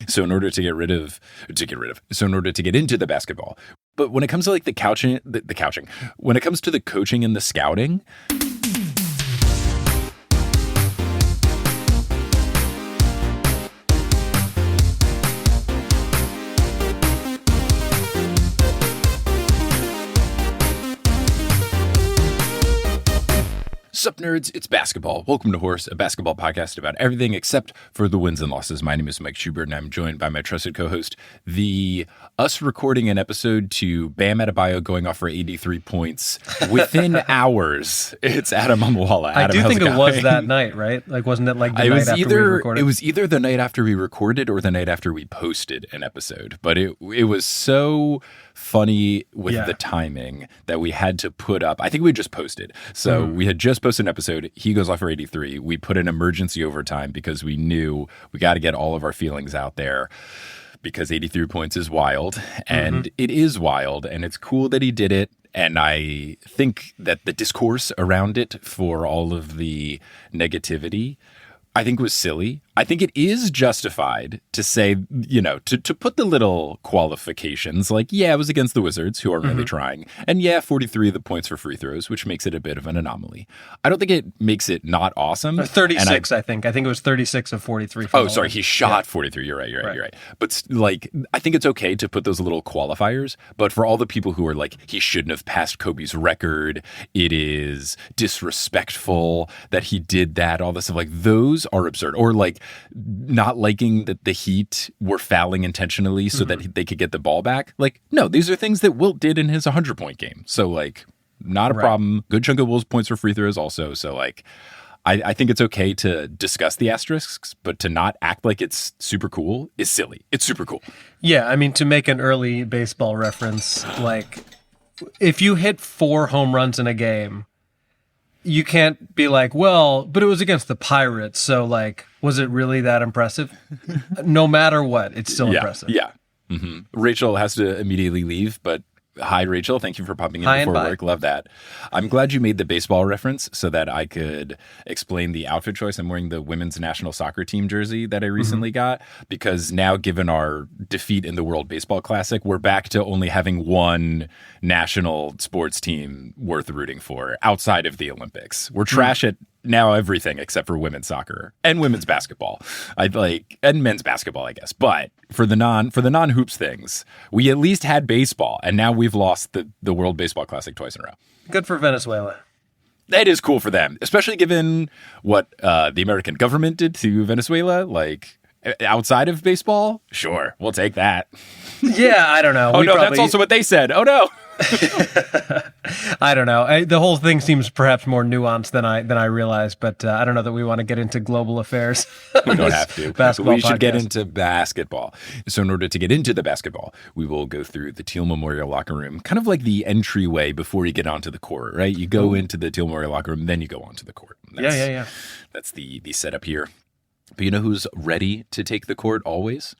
So in order to get into the basketball. But when it comes to like the couching, when it comes to the coaching and the scouting, Sup nerds, it's basketball. Welcome to Horse, a basketball podcast about everything except for the wins and losses. My name is Mike Schubert and I'm joined by my trusted co-host, us recording an episode to Bam Adebayo going off for 83 points within hours. It's Adam Amawala. I do think it was that night, right? Like, wasn't it like the night after we recorded? It was either the night after we recorded or the night after we posted an episode. But it was so funny with the timing that we had to put up. I think we just posted. So we had just posted an episode. He goes off for 83. We put an emergency overtime because we knew we got to get all of our feelings out there because 83 points is wild. And it is wild. And it's cool that he did it. And I think that the discourse around it for all of the negativity, I think was silly. I think it is justified to say, you know, to put the little qualifications like, yeah, it was against the Wizards who are really trying. And yeah, 43 of the points for free throws, which makes it a bit of an anomaly. I don't think it makes it not awesome. 36, I think. I think it was 36 of 43. Sorry. He shot 43. You're right. But like, I think it's okay to put those little qualifiers. But for all the people who are like, he shouldn't have passed Kobe's record, it is disrespectful that he did that, all this stuff, like those are absurd. Or like, not liking that the Heat were fouling intentionally so that they could get the ball back. Like, no, these are things that Wilt did in his 100-point game. So, like, not a problem. Good chunk of Wilt's points for free throws also. So, like, I think it's okay to discuss the asterisks, but to not act like it's super cool is silly. It's super cool. Yeah, I mean, to make an early baseball reference, like, if you hit 4 home runs in a game, you can't be like, well, but it was against the Pirates, so, like, was it really that impressive? No matter what, it's still impressive. Yeah. Rachel has to immediately leave, but hi, Rachel. Thank you for popping in before work. Love that. I'm glad you made the baseball reference so that I could explain the outfit choice. I'm wearing the women's national soccer team jersey that I recently got because now, given our defeat in the World Baseball Classic, we're back to only having one national sports team worth rooting for outside of the Olympics. We're trash at now everything except for women's soccer and women's basketball. And men's basketball, I guess. But for the non-hoops things, we at least had baseball, and now we've lost the World Baseball Classic twice in a row. Good for Venezuela. That is cool for them, especially given what the American government did to Venezuela. Like, outside of baseball, sure, we'll take that. Yeah, I don't know. That's also what they said. Oh no. I don't know. The whole thing seems perhaps more nuanced than I realized, but I don't know that we want to get into global affairs. We don't have to. We should get into basketball. So in order to get into the basketball, we will go through the Teal Memorial locker room, kind of like the entryway before you get onto the court, right? You go into the Teal Memorial locker room, then you go onto the court. Yeah. That's the setup here. But you know who's ready to take the court always?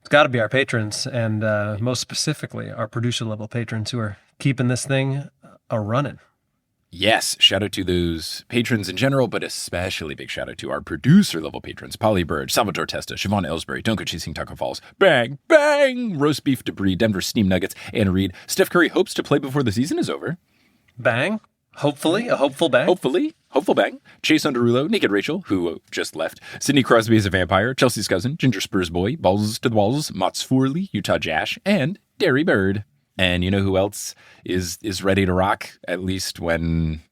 It's got to be our patrons, and most specifically, our producer-level patrons who are keeping this thing a-running. Yes, shout out to those patrons in general, but especially big shout out to our producer-level patrons, Polly Bird, Salvatore Testa, Siobhan Ellsbury, Don't Go Chasing Taco Falls, Bang, Bang, Roast Beef Debris, Denver Steam Nuggets, Anna Reed. Steph Curry hopes to play before the season is over. Bang. Hopefully, a hopeful bang. Hopeful bang. Chase Underulo, Naked Rachel, who just left. Sidney Crosby is a vampire. Chelsea's cousin, Ginger Spurs boy, Balls to the Walls, Mott's Forley, Utah Jash, and Derry Bird. And you know who else is ready to rock, at least when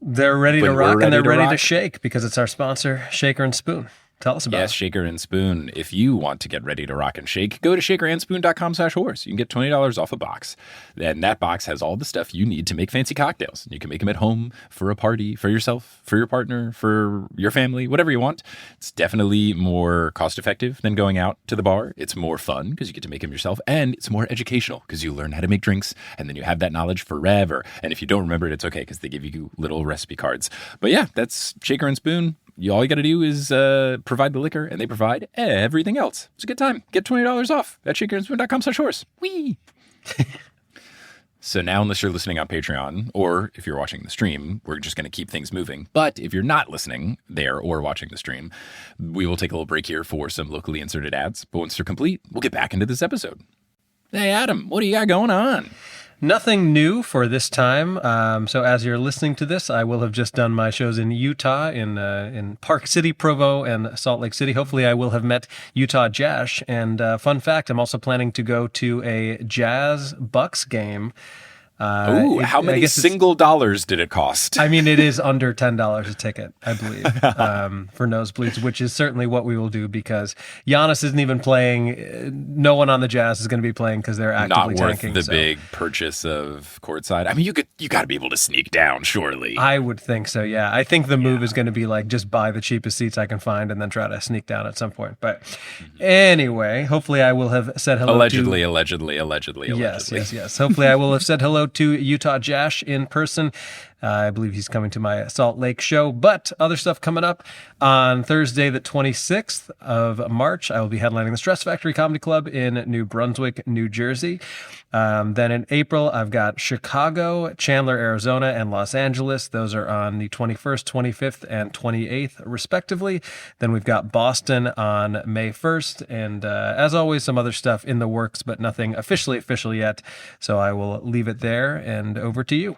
they're ready to rock and they're ready to shake, because it's our sponsor, Shaker and Spoon. Tell us about it. Yes, Shaker and Spoon. If you want to get ready to rock and shake, go to shakerandspoon.com/horse. You can get $20 off a box. And that box has all the stuff you need to make fancy cocktails. You can make them at home for a party, for yourself, for your partner, for your family, whatever you want. It's definitely more cost effective than going out to the bar. It's more fun because you get to make them yourself. And it's more educational because you learn how to make drinks and then you have that knowledge forever. And if you don't remember it, it's okay because they give you little recipe cards. But yeah, that's Shaker and Spoon. All you got to do is provide the liquor, and they provide everything else. It's a good time. Get $20 off at shakerandspoon.com/horse. Whee! So now, unless you're listening on Patreon, or if you're watching the stream, we're just going to keep things moving. But if you're not listening there or watching the stream, we will take a little break here for some locally inserted ads. But once they're complete, we'll get back into this episode. Hey, Adam, what do you got going on? Nothing new for this time. So as you're listening to this, I will have just done my shows in Utah, in Park City, Provo, and Salt Lake City. Hopefully I will have met Utah Jazz. And fun fact, I'm also planning to go to a Jazz Bucks game. How many single dollars did it cost? I mean, it is under $10 a ticket, I believe, for nosebleeds, which is certainly what we will do because Giannis isn't even playing. No one on the Jazz is going to be playing because they're actively tanking. Not worth the big purchase of courtside. I mean, you got to be able to sneak down, surely. I would think so, yeah. I think the move is going to be like just buy the cheapest seats I can find and then try to sneak down at some point. But anyway, hopefully I will have said hello allegedly. Yes. Hopefully I will have said hello to Utah Jazz in person. I believe he's coming to my Salt Lake show, but other stuff coming up on Thursday, the 26th of March. I will be headlining the Stress Factory Comedy Club in New Brunswick, New Jersey. Then in April, I've got Chicago, Chandler, Arizona, and Los Angeles. Those are on the 21st, 25th, and 28th, respectively. Then we've got Boston on May 1st. And as always, some other stuff in the works, but nothing official yet. So I will leave it there and over to you.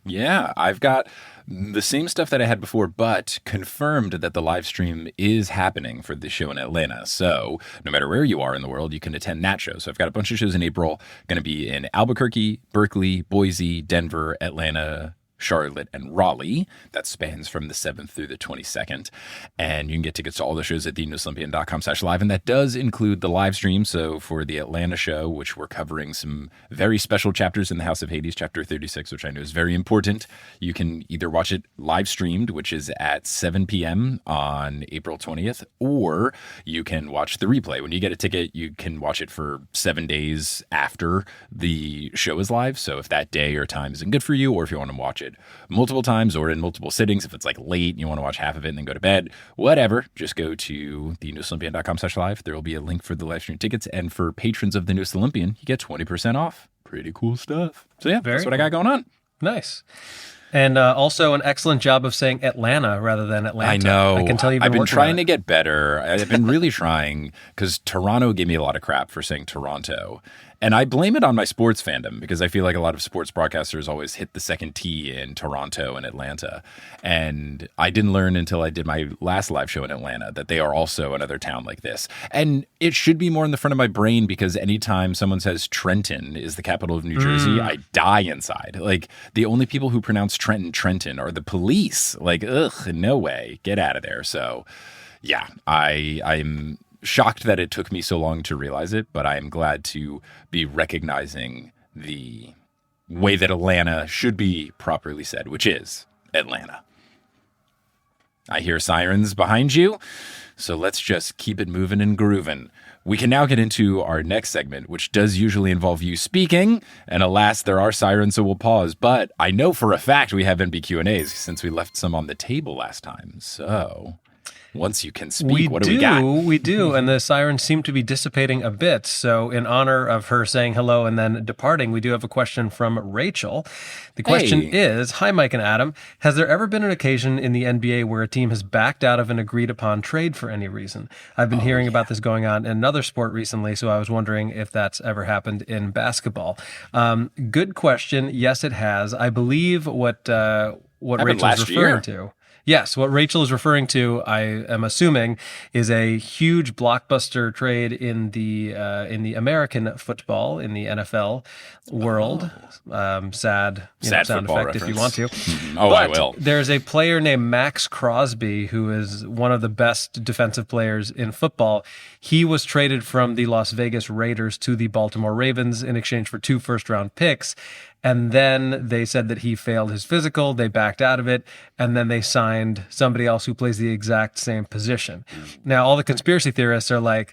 Yeah, I've got the same stuff that I had before, but confirmed that the live stream is happening for the show in Atlanta. So no matter where you are in the world, you can attend that show. So I've got a bunch of shows in April, going to be in Albuquerque, Berkeley, Boise, Denver, Atlanta, Charlotte, and Raleigh. That spans from the 7th through the 22nd. And you can get tickets to all the shows at thenewsolympian.com/live. And that does include the live stream. So for the Atlanta show, which we're covering some very special chapters in the House of Hades, chapter 36, which I know is very important. You can either watch it live streamed, which is at 7 p.m. on April 20th, or you can watch the replay. When you get a ticket, you can watch it for 7 days after the show is live. So if that day or time isn't good for you, or if you want to watch it multiple times or in multiple sittings, if it's like late and you want to watch half of it and then go to bed, whatever, just go to thenewsolympian.com/live. There will be a link for the live stream tickets, and for patrons of the Newest Olympian, you get 20% off. Pretty cool stuff. So yeah, that's what I got going on. Nice. And also an excellent job of saying Atlanta rather than Atlanta. I know. I can tell you've I've been trying to get better. I've been really trying because Toronto gave me a lot of crap for saying Toronto. And I blame it on my sports fandom because I feel like a lot of sports broadcasters always hit the second T in Toronto and Atlanta. And I didn't learn until I did my last live show in Atlanta that they are also another town like this. And it should be more in the front of my brain because anytime someone says Trenton is the capital of New Jersey, I die inside. Like the only people who pronounce Trenton are the police. Like, ugh, no way. Get out of there. So yeah, I'm shocked that it took me so long to realize it, but I am glad to be recognizing the way that Atlanta should be properly said, which is Atlanta. I hear sirens behind you, so let's just keep it moving and grooving. We can now get into our next segment, which does usually involve you speaking, and alas, there are sirens, so we'll pause. But I know for a fact we have NBQ&As since we left some on the table last time, so once you can speak, what do we got? We do, and the sirens seem to be dissipating a bit. So in honor of her saying hello and then departing, we do have a question from Rachel. The question is, hi, Mike and Adam. Has there ever been an occasion in the NBA where a team has backed out of an agreed-upon trade for any reason? I've been hearing about this going on in another sport recently, so I was wondering if that's ever happened in basketball. Good question. Yes, it has. I believe what Rachel's referring to. Yes, what Rachel is referring to, I am assuming, is a huge blockbuster trade in the American football, in the NFL world. Sad sound effect reference, if you want to. I will. There's a player named Max Crosby who is one of the best defensive players in football. He was traded from the Las Vegas Raiders to the Baltimore Ravens in exchange for 2 first-round picks. And then they said that he failed his physical. They backed out of it. And then they signed somebody else who plays the exact same position. Now, all the conspiracy theorists are like,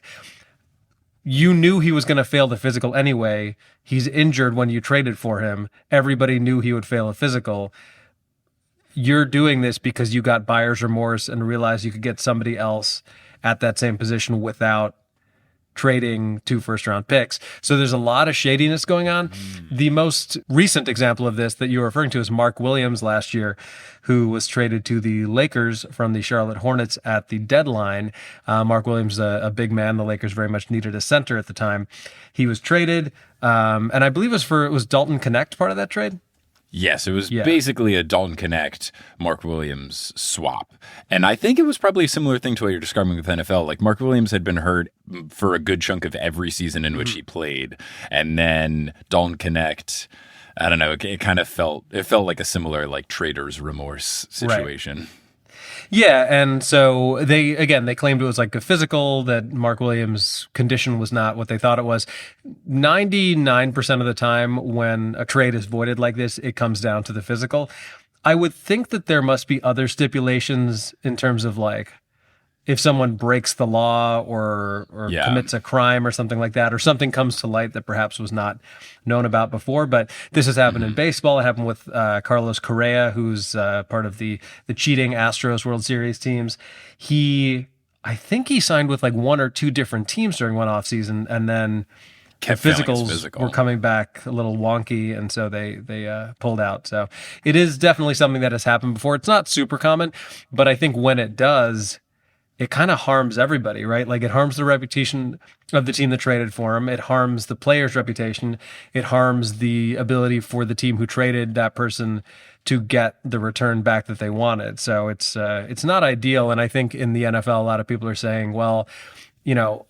you knew he was going to fail the physical anyway. He's injured when you traded for him. Everybody knew he would fail a physical. You're doing this because you got buyer's remorse and realized you could get somebody else at that same position without trading 2 first-round picks. So there's a lot of shadiness going on. The most recent example of this that you're referring to is Mark Williams last year, who was traded to the Lakers from the Charlotte Hornets at the deadline. Mark Williams, a big man. The Lakers very much needed a center at the time. He was traded, and I believe it was Dalton Connect part of that trade? Yes, it was basically a Dalton Connect, Mark Williams swap. And I think it was probably a similar thing to what you're describing with NFL. Like, Mark Williams had been hurt for a good chunk of every season in which he played. And then Dalton Connect, I don't know, it kind of felt like a similar, like, trader's remorse situation. Right. Yeah, and so they claimed it was like a physical, that Mark Williams' condition was not what they thought it was. 99% of the time when a trade is voided like this, it comes down to the physical. I would think that there must be other stipulations in terms of, like, if someone breaks the law or commits a crime or something like that, or something comes to light that perhaps was not known about before. But this has happened in baseball. It happened with Carlos Correa, who's part of the cheating Astros World Series teams. I think he signed with like 1 or 2 different teams during one offseason, and then the physicals were coming back a little wonky, and so they pulled out. So it is definitely something that has happened before. It's not super common, but I think when it does, it kind of harms everybody, right? Like, it harms the reputation of the team that traded for him. It harms the player's reputation. It harms the ability for the team who traded that person to get the return back that they wanted. So it's not ideal. And I think in the NFL, a lot of people are saying, well, you know,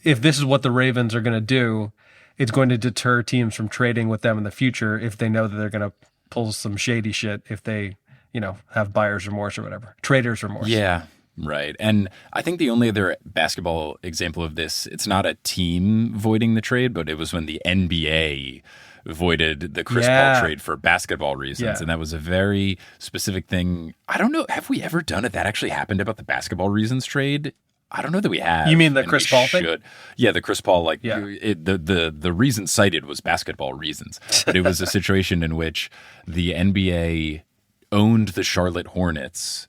if this is what the Ravens are going to do, it's going to deter teams from trading with them in the future if they know that they're going to pull some shady shit if they, you know, have buyer's remorse or whatever, trader's remorse. Yeah. Right. And I think the only other basketball example of this, it's not a team voiding the trade, but it was when the NBA voided the Chris Paul trade for basketball reasons. Yeah. And that was a very specific thing. I don't know. Have we ever done it? That actually happened about the basketball reasons trade? I don't know that we have. You mean the Chris Paul thing? Yeah, the Chris Paul, like, the reason cited was basketball reasons. But it was a situation in which the NBA owned the Charlotte Hornets,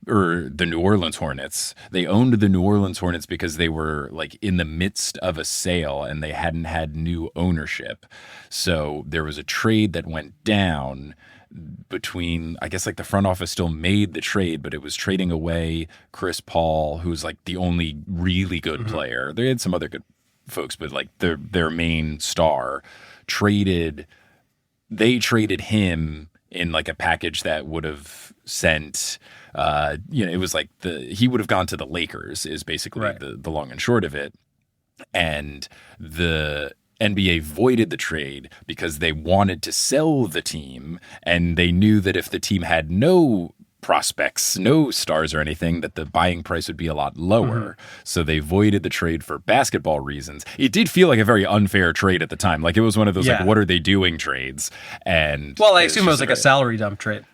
or the New Orleans Hornets. They owned the New Orleans Hornets because they were like in the midst of a sale and they hadn't had new ownership. So there was a trade that went down between, I guess, like, the front office still made the trade, but it was trading away Chris Paul, who's like the only really good player. They had some other good folks, but like their main star they traded him in like a package that would have sent, it was like he would have gone to the Lakers is basically the long and short of it. And the NBA voided the trade because they wanted to sell the team, and they knew that if the team had no prospects, no stars or anything, that the buying price would be a lot lower. So they voided the trade for basketball reasons. It did feel like a very unfair trade at the time. Like, it was one of those like, what are they doing trades? And well, I assume it was like a salary dump trade.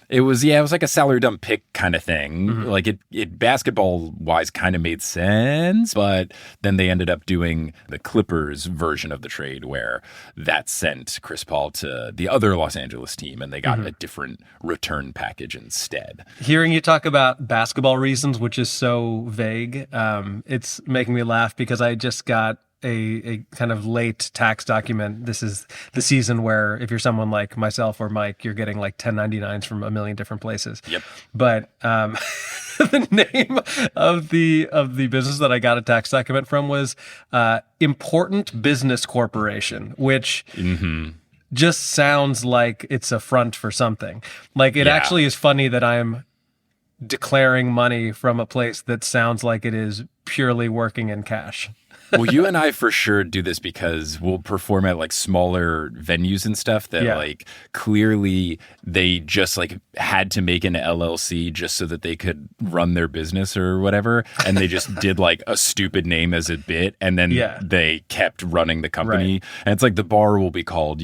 It was like a salary dump pick kind of thing. Like, it basketball wise kind of made sense, but then they ended up doing the Clippers version of the trade where that sent Chris Paul to the other Los Angeles team, and they got a different return package instead. Hearing you talk about basketball reasons, which is so vague, it's making me laugh because I just got a kind of late tax document. This is the season where if you're someone like myself or Mike, you're getting like 1099s from a million different places. Yep. But the name of the business that I got a tax document from was Important Business Corporation, which just sounds like it's a front for something. Like, it actually is funny that I'm declaring money from a place that sounds like it is purely working in cash. Well, you and I for sure do this because we'll perform at like smaller venues and stuff that like clearly they just like had to make an LLC just so that they could run their business or whatever. And they just did like a stupid name as a bit. And then they kept running the company. Right. And it's like the bar will be called,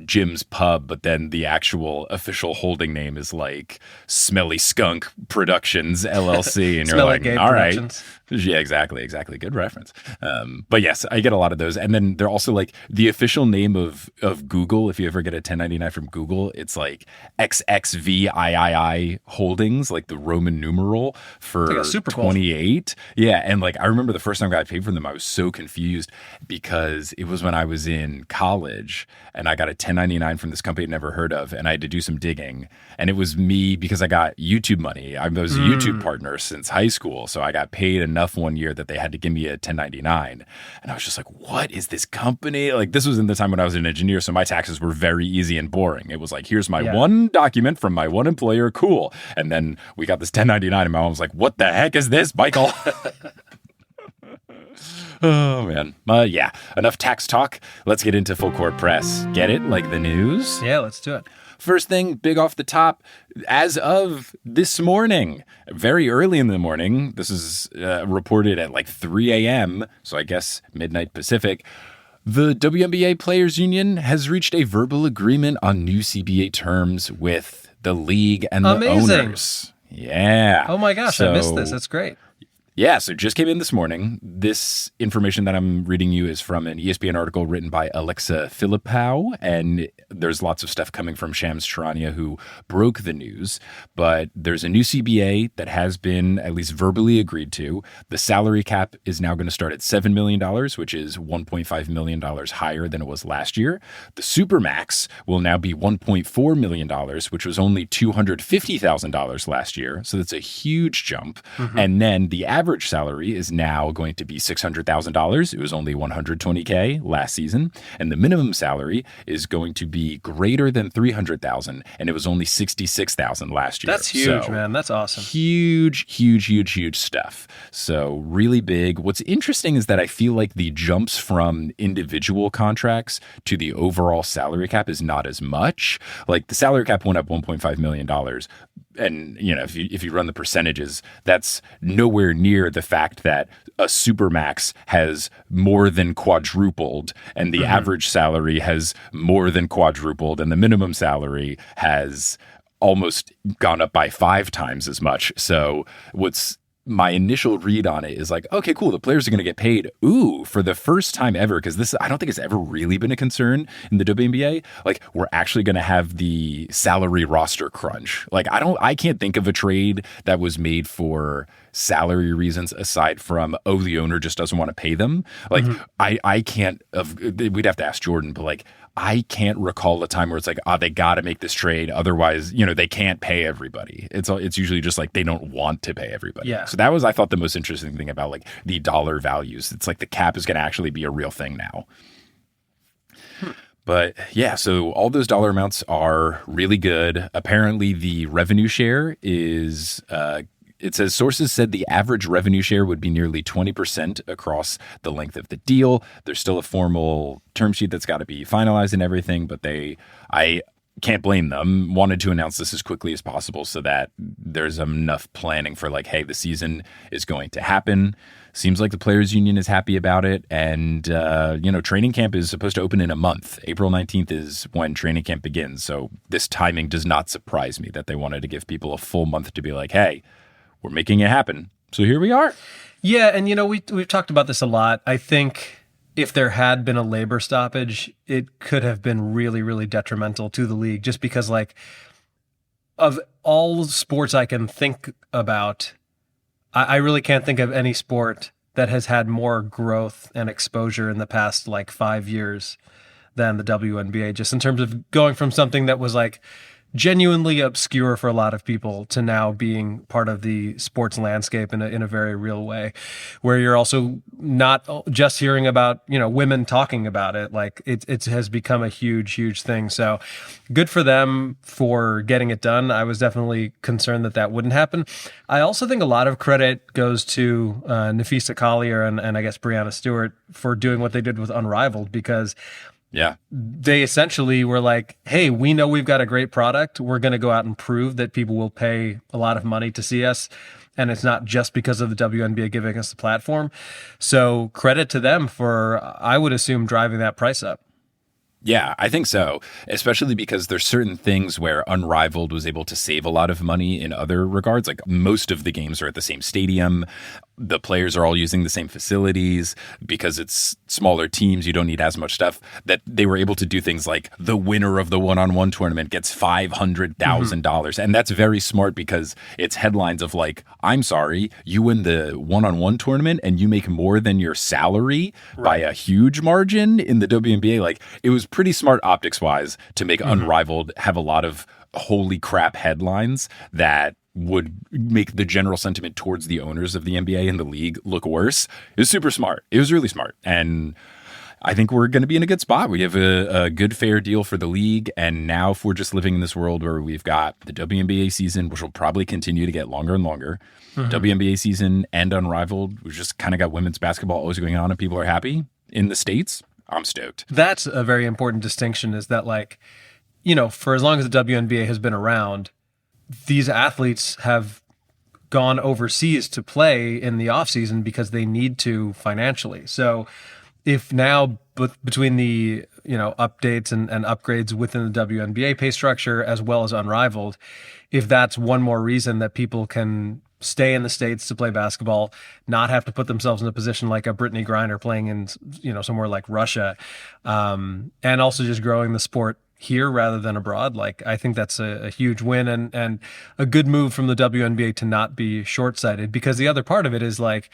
Jim's Pub, but then the actual official holding name is like Smelly Skunk Productions LLC. And you're like, all right. Yeah, exactly. Good reference. But yes, I get a lot of those. And then they're also like the official name of Google. If you ever get a 1099 from Google, it's like XXVIII Holdings, like the Roman numeral for like a Super Bowl. 28. Yeah. And like, I remember the first time I got paid from them, I was so confused because it was when I was in college and I got a 1099 from this company I'd never heard of. And I had to do some digging. And it was me because I got YouTube money. I was a YouTube partner since high school. So I got paid enough one year that they had to give me a 1099. And I was just like, what is this company? Like, this was in the time when I was an engineer. So my taxes were very easy and boring. It was like, here's my one document from my one employer. Cool. And then we got this 1099 and my mom was like, what the heck is this, Michael? Oh, man. Yeah. Enough tax talk. Let's get into full court press. Get it? Like the news? Yeah, let's do it. First thing, big off the top, as of this morning, very early in the morning, this is reported at like 3 a.m., so I guess midnight Pacific, the WNBA Players Union has reached a verbal agreement on new CBA terms with the league and the owners. Yeah. Oh my gosh, I missed this. That's great. Yeah, so just came in this morning. This information that I'm reading you is from an ESPN article written by Alexa Philippou, and there's lots of stuff coming from Shams Charania, who broke the news. But there's a new CBA that has been at least verbally agreed to. The salary cap is now going to start at $7 million, which is $1.5 million higher than it was last year. The Supermax will now be $1.4 million, which was only $250,000 last year. So that's a huge jump. And then the average salary is now going to be $600,000. It was only $120K last season. And the minimum salary is going to be greater than $300,000. And it was only $66,000 last year. That's huge, man. That's awesome. Huge stuff. So really big. What's interesting is that I feel like the jumps from individual contracts to the overall salary cap is not as much. Like the salary cap went up $1.5 million. And, you know, if you run the percentages, that's nowhere near the fact that a Supermax has more than quadrupled and the average salary has more than quadrupled and the minimum salary has almost gone up by 5 times as much. So what's my initial read on it is like, okay, cool. The players are going to get paid. Ooh, for the first time ever, because this, I don't think it's ever really been a concern in the WNBA. Like, we're actually going to have the salary roster crunch. Like, I can't think of a trade that was made for salary reasons aside from, oh, the owner just doesn't want to pay them. Like, I can't, we'd have to ask Jordan, but like, I can't recall a time where it's like, they got to make this trade. Otherwise, you know, they can't pay everybody. It's usually just like they don't want to pay everybody. Yeah. So that was, I thought, the most interesting thing about like the dollar values. It's like the cap is going to actually be a real thing now. But yeah, so all those dollar amounts are really good. Apparently the revenue share is, it says sources said the average revenue share would be nearly 20% across the length of the deal. There's still a formal term sheet that's got to be finalized and everything, but I can't blame them, wanted to announce this as quickly as possible so that there's enough planning for like, hey, the season is going to happen. Seems like the Players Union is happy about it. And, you know, training camp is supposed to open in a month. April 19th is when training camp begins. So this timing does not surprise me that they wanted to give people a full month to be like, hey, we're making it happen. So here we are. Yeah, and you know, we've talked about this a lot. I think if there had been a labor stoppage, it could have been really, really detrimental to the league just because, like, of all sports I can think about, I really can't think of any sport that has had more growth and exposure in the past, like, 5 years than the WNBA, just in terms of going from something that was, like, genuinely obscure for a lot of people to now being part of the sports landscape in a very real way, where you're also not just hearing about, you know, women talking about it. Like it has become a huge thing. So good for them for getting it done. I was definitely concerned that wouldn't happen. I also think a lot of credit goes to Nafisa Collier and I guess Brianna Stewart for doing what they did with Unrivaled, because yeah, they essentially were like, hey, we know we've got a great product. We're going to go out and prove that people will pay a lot of money to see us. And it's not just because of the WNBA giving us the platform. So credit to them for, I would assume, driving that price up. Yeah, I think so, especially because there's certain things where Unrivaled was able to save a lot of money in other regards. Like most of the games are at the same stadium. the players are all using the same facilities because it's smaller teams. You don't need as much stuff, that they were able to do things like the winner of the one-on-one tournament gets $500,000. And that's very smart because it's headlines of like, I'm sorry, you win the one-on-one tournament and you make more than your salary by a huge margin in the WNBA. Like, it was pretty smart optics wise to make Unrivaled have a lot of holy crap headlines that would make the general sentiment towards the owners of the NBA and the league look worse. It was super smart. It was really smart. And I think we're going to be in a good spot. We have a good, fair deal for the league. And now if we're just living in this world where we've got the WNBA season, which will probably continue to get longer and longer, WNBA season and Unrivaled, we've just kind of got women's basketball always going on and people are happy in the States. I'm stoked. That's a very important distinction, is that, like, you know, for as long as the WNBA has been around, these athletes have gone overseas to play in the off season because they need to financially. So if now between the, you know, updates and upgrades within the WNBA pay structure as well as Unrivaled, if that's one more reason that people can stay in the States to play basketball, not have to put themselves in a position like a Brittany Griner playing in, you know, somewhere like Russia, and also just growing the sport here rather than abroad. Like, I think that's a huge win and a good move from the WNBA to not be short-sighted, because the other part of it is, like,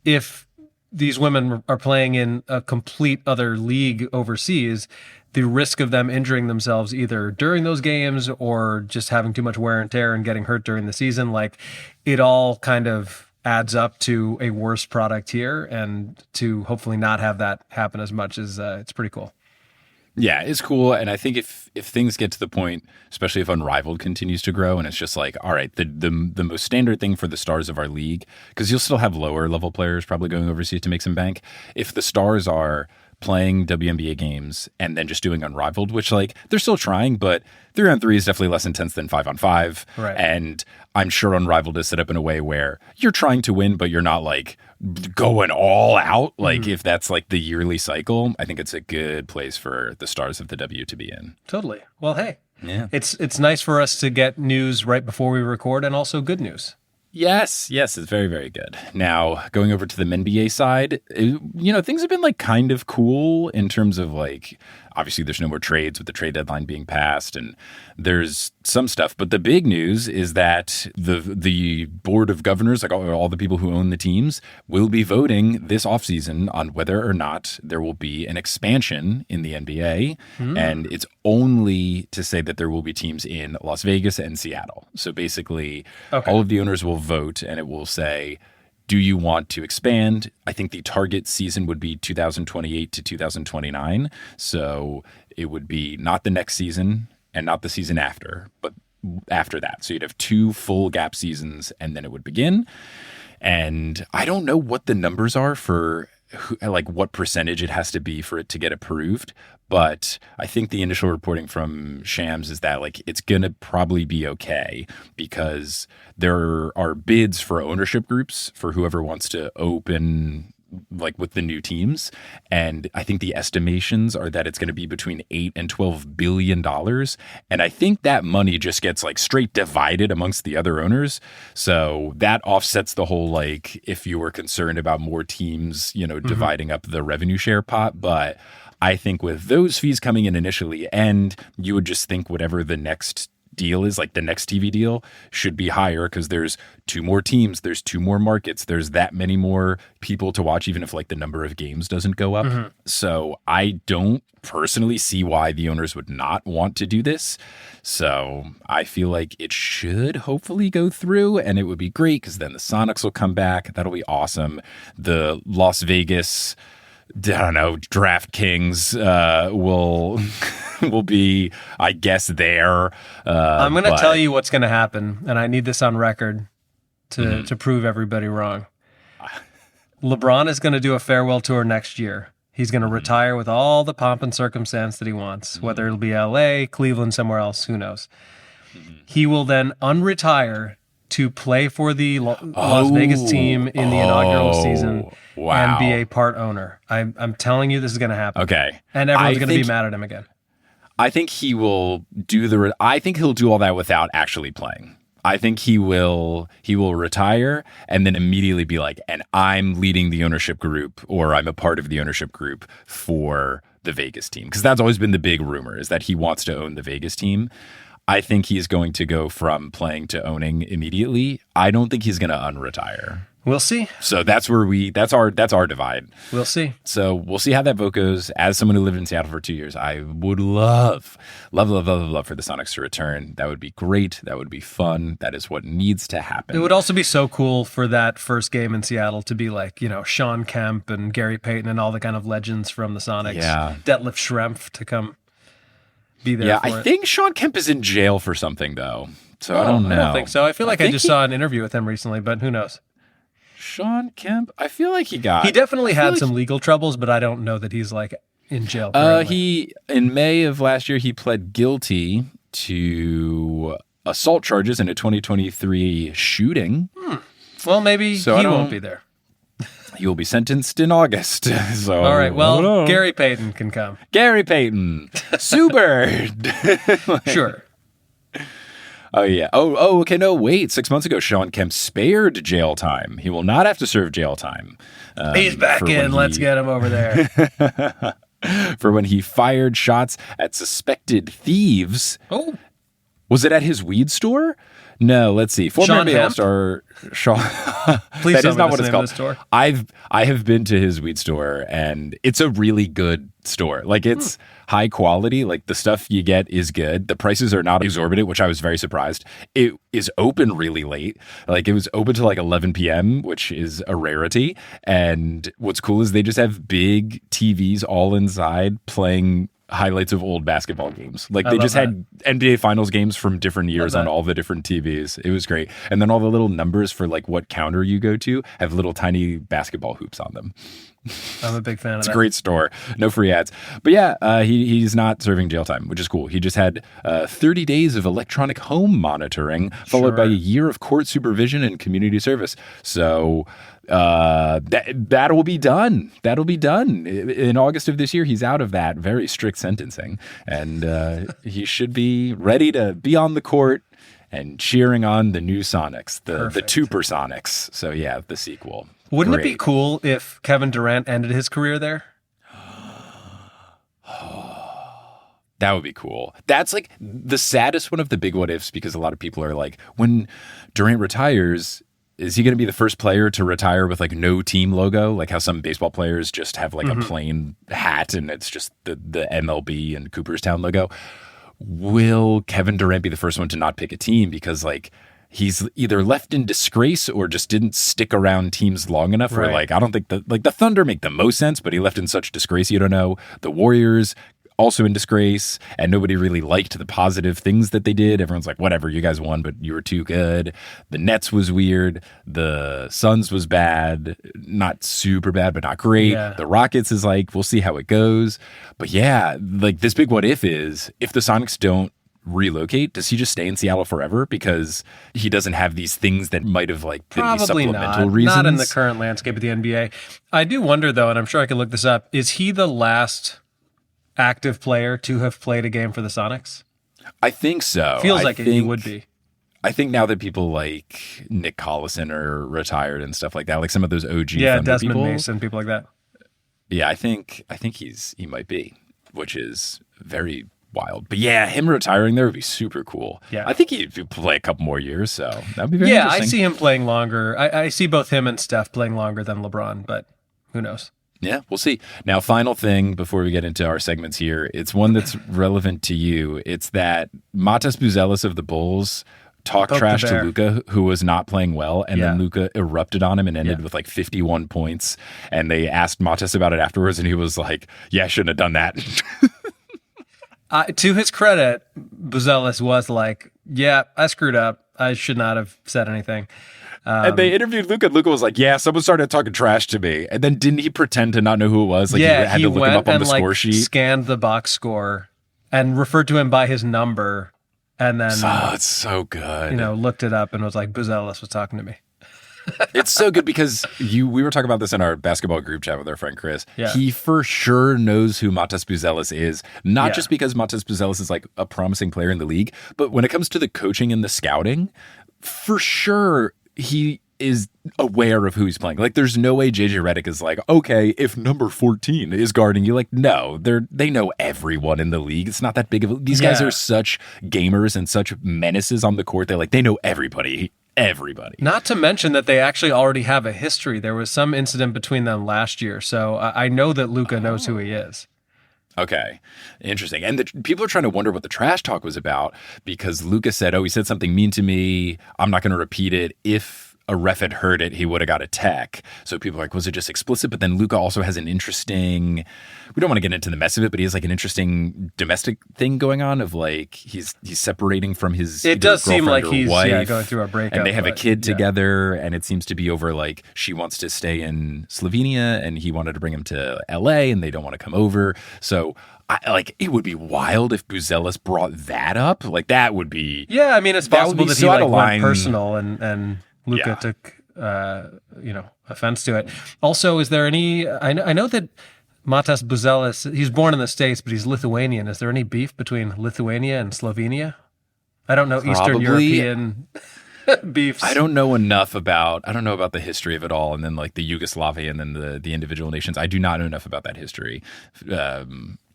if these women are playing in a complete other league overseas, the risk of them injuring themselves either during those games or just having too much wear and tear and getting hurt during the season, like, it all kind of adds up to a worse product here, and to hopefully not have that happen as much is it's pretty cool. Yeah, it's cool. And I think if things get to the point, especially if Unrivaled continues to grow, and it's just like, all right, the most standard thing for the stars of our league, because you'll still have lower level players probably going overseas to make some bank. If the stars are playing WNBA games and then just doing Unrivaled, which, like, they're still trying, but 3-on-3 is definitely less intense than 5-on-5. Right. And I'm sure Unrivaled is set up in a way where you're trying to win, but you're not like going all out. Like, if that's like the yearly cycle, I think it's a good place for the stars of the W to be in. Totally. Well, hey, yeah, it's nice for us to get news right before we record, and also good news. Yes, it's very, very good. Now, going over to the NBA side, you know, things have been like kind of cool in terms of, like, obviously there's no more trades with the trade deadline being passed, and there's some stuff. But the big news is that the board of governors, like all the people who own the teams, will be voting this offseason on whether or not there will be an expansion in the NBA. And it's only to say that there will be teams in Las Vegas and Seattle. So basically, all of the owners will vote, and it will say, do you want to expand? I think the target season would be 2028 to 2029. So it would be not the next season and not the season after, but after that. So you'd have 2 full gap seasons, and then it would begin. And I don't know what the numbers are for like what percentage it has to be for it to get approved. But I think the initial reporting from Shams is that, like, it's going to probably be okay, because there are bids for ownership groups for whoever wants to open, like, with the new teams. And I think the estimations are that it's going to be between $8 and $12 billion. And I think that money just gets, like, straight divided amongst the other owners. So that offsets the whole, like, if you were concerned about more teams, you know, dividing up the revenue share pot. But I think with those fees coming in initially, and you would just think whatever the next deal is, like the next TV deal, should be higher, because there's 2 more teams, there's 2 more markets, there's that many more people to watch, even if, like, the number of games doesn't go up. So I don't personally see why the owners would not want to do this. So I feel like it should hopefully go through, and it would be great, because then the Sonics will come back. That'll be awesome. The Las Vegas, I don't know, DraftKings will be, I guess, there. I'm going to tell you what's going to happen, and I need this on record to prove everybody wrong. LeBron is going to do a farewell tour next year. He's going to retire with all the pomp and circumstance that he wants, whether it'll be LA, Cleveland, somewhere else, who knows. He will then unretire to play for the Las Vegas team in the inaugural season and be a part owner. I'm telling you, this is going to happen. Okay. And everyone's going to be mad at him again. I think he will do I think he'll do all that without actually playing. I think he will retire and then immediately be like, and I'm leading the ownership group, or I'm a part of the ownership group for the Vegas team. Because that's always been the big rumor, is that he wants to own the Vegas team. I think he's going to go from playing to owning immediately. I don't think he's going to unretire. We'll see. So that's our divide. We'll see. So we'll see how that vote goes. As someone who lived in Seattle for 2 years, I would love for the Sonics to return. That would be great. That would be fun. That is what needs to happen. It would also be so cool for that first game in Seattle to be like, Shawn Kemp and Gary Payton and all the kind of legends from the Sonics. Yeah. Detlef Schrempf to come be there. Yeah, I think Shawn Kemp is in jail for something though. So I don't know. I don't think so. I feel like I just saw an interview with him recently, but who knows? Shawn Kemp, I feel like he definitely had some legal troubles, but I don't know that he's like in jail currently. In May of last year, he pled guilty to assault charges in a 2023 shooting. Well, maybe he won't be there. He will be sentenced in August. So all right. Well, Gary Payton can come. Gary Payton, Super. Sure. Oh, yeah. Oh, okay. No, wait. 6 months ago, Shawn Kemp spared jail time. He will not have to serve jail time. He's back in. Let's get him over there. For when he fired shots at suspected thieves. Oh. Was it at his weed store? No, let's see. Former NBA All-Star Shawn. Please that tell is me not the what it's name called. of the store. I have been to his weed store, and it's a really good store. Like, it's high quality. Like, the stuff you get is good. The prices are not exorbitant, which I was very surprised. It is open really late. Like, it was open till like 11 p.m., which is a rarity. And what's cool is they just have big TVs all inside playing highlights of old basketball games. Like, they just had NBA Finals games from different years on all the different TVs. It was great. And then all the little numbers for like what counter you go to have little tiny basketball hoops on them. I'm a big fan of that. It's a great store. No free ads. But yeah, he's not serving jail time, which is cool. He just had 30 days of electronic home monitoring, followed by a year of court supervision and community service. So that will be done. That'll be done. In August of this year, he's out of that very strict sentencing. And he should be ready to be on the court and cheering on the new Sonics, the Two-personics. So yeah, the sequel. Wouldn't it be cool if Kevin Durant ended his career there? That would be cool. That's like the saddest one of the big what ifs, because a lot of people are like, when Durant retires, is he going to be the first player to retire with like no team logo? Like how some baseball players just have like a plain hat and it's just the MLB and Cooperstown logo. Will Kevin Durant be the first one to not pick a team because like he's either left in disgrace or just didn't stick around teams long enough where like, I don't think the Thunder make the most sense, but he left in such disgrace. You don't know. The Warriors also in disgrace, and nobody really liked the positive things that they did. Everyone's like, whatever, you guys won, but you were too good. The Nets was weird. The Suns was bad. Not super bad, but not great. Yeah. The Rockets is like, we'll see how it goes. But yeah, like this big what if is, if the Sonics don't relocate, does he just stay in Seattle forever because he doesn't have these things that might have like been these supplemental reasons? Not in the current landscape of the NBA. I do wonder though, and I'm sure I can look this up, is he the last active player to have played a game for the Sonics? I think so. Feels like he would be. I think now that people like Nick Collison are retired and stuff like that, like some of those OG Thunder Desmond people, Mason, people like that. Yeah, I think he might be, which is very wild. But yeah, him retiring there would be super cool. Yeah, I think he'd play a couple more years, so that'd be very interesting. I see him playing longer. I see both him and Steph playing longer than LeBron, but who knows? Yeah, we'll see. Now, final thing before we get into our segments here, it's one that's relevant to you. It's that Matas Buzelis of the Bulls talked trash to Luka, who was not playing well, and then Luka erupted on him and ended with like 51 points. And they asked Matas about it afterwards, and he was like, yeah, I shouldn't have done that. To his credit, Buzelis was like, yeah, I screwed up. I should not have said anything. And they interviewed Luka. Luka was like, yeah, someone started talking trash to me. And then didn't he pretend to not know who it was? Like, he had to look him up on the score sheet. Scanned the box score and referred to him by his number. And then, it's so good. Looked it up and was like, Buzelis was talking to me. It's so good because we were talking about this in our basketball group chat with our friend Chris. Yeah. He for sure knows who Matas Buzelis is, not just because Matas Buzelis is like a promising player in the league, but when it comes to the coaching and the scouting, for sure he is aware of who he's playing. Like, there's no way JJ Redick is like, okay, if number 14 is guarding you, like, no, they know everyone in the league. It's not that big of a, these guys are such gamers and such menaces on the court. They know everybody. Not to mention that they actually already have a history. There was some incident between them last year. So I know that Luka knows who he is. Okay, interesting. And people are trying to wonder what the trash talk was about because Luka said, he said something mean to me. I'm not going to repeat it. If a ref had heard it, he would have got a tech. So people are like, was it just explicit? But then Luka also has an interesting, we don't want to get into the mess of it, but he has like an interesting domestic thing going on of like, he's separating from his It does seem like he's going through a breakup. And they have a kid together, and it seems to be over like, she wants to stay in Slovenia and he wanted to bring him to LA and they don't want to come over. So it would be wild if Buzelis brought that up. Like, that would be... Yeah, I mean, it's possible that he went personal and Luka took, offense to it. Also, is there any... I know that Matas Buzelis, he's born in the States, but he's Lithuanian. Is there any beef between Lithuania and Slovenia? I don't know. Eastern European beefs. I don't know about the history of it all, and then like the Yugoslavia and then the individual nations. I do not know enough about that history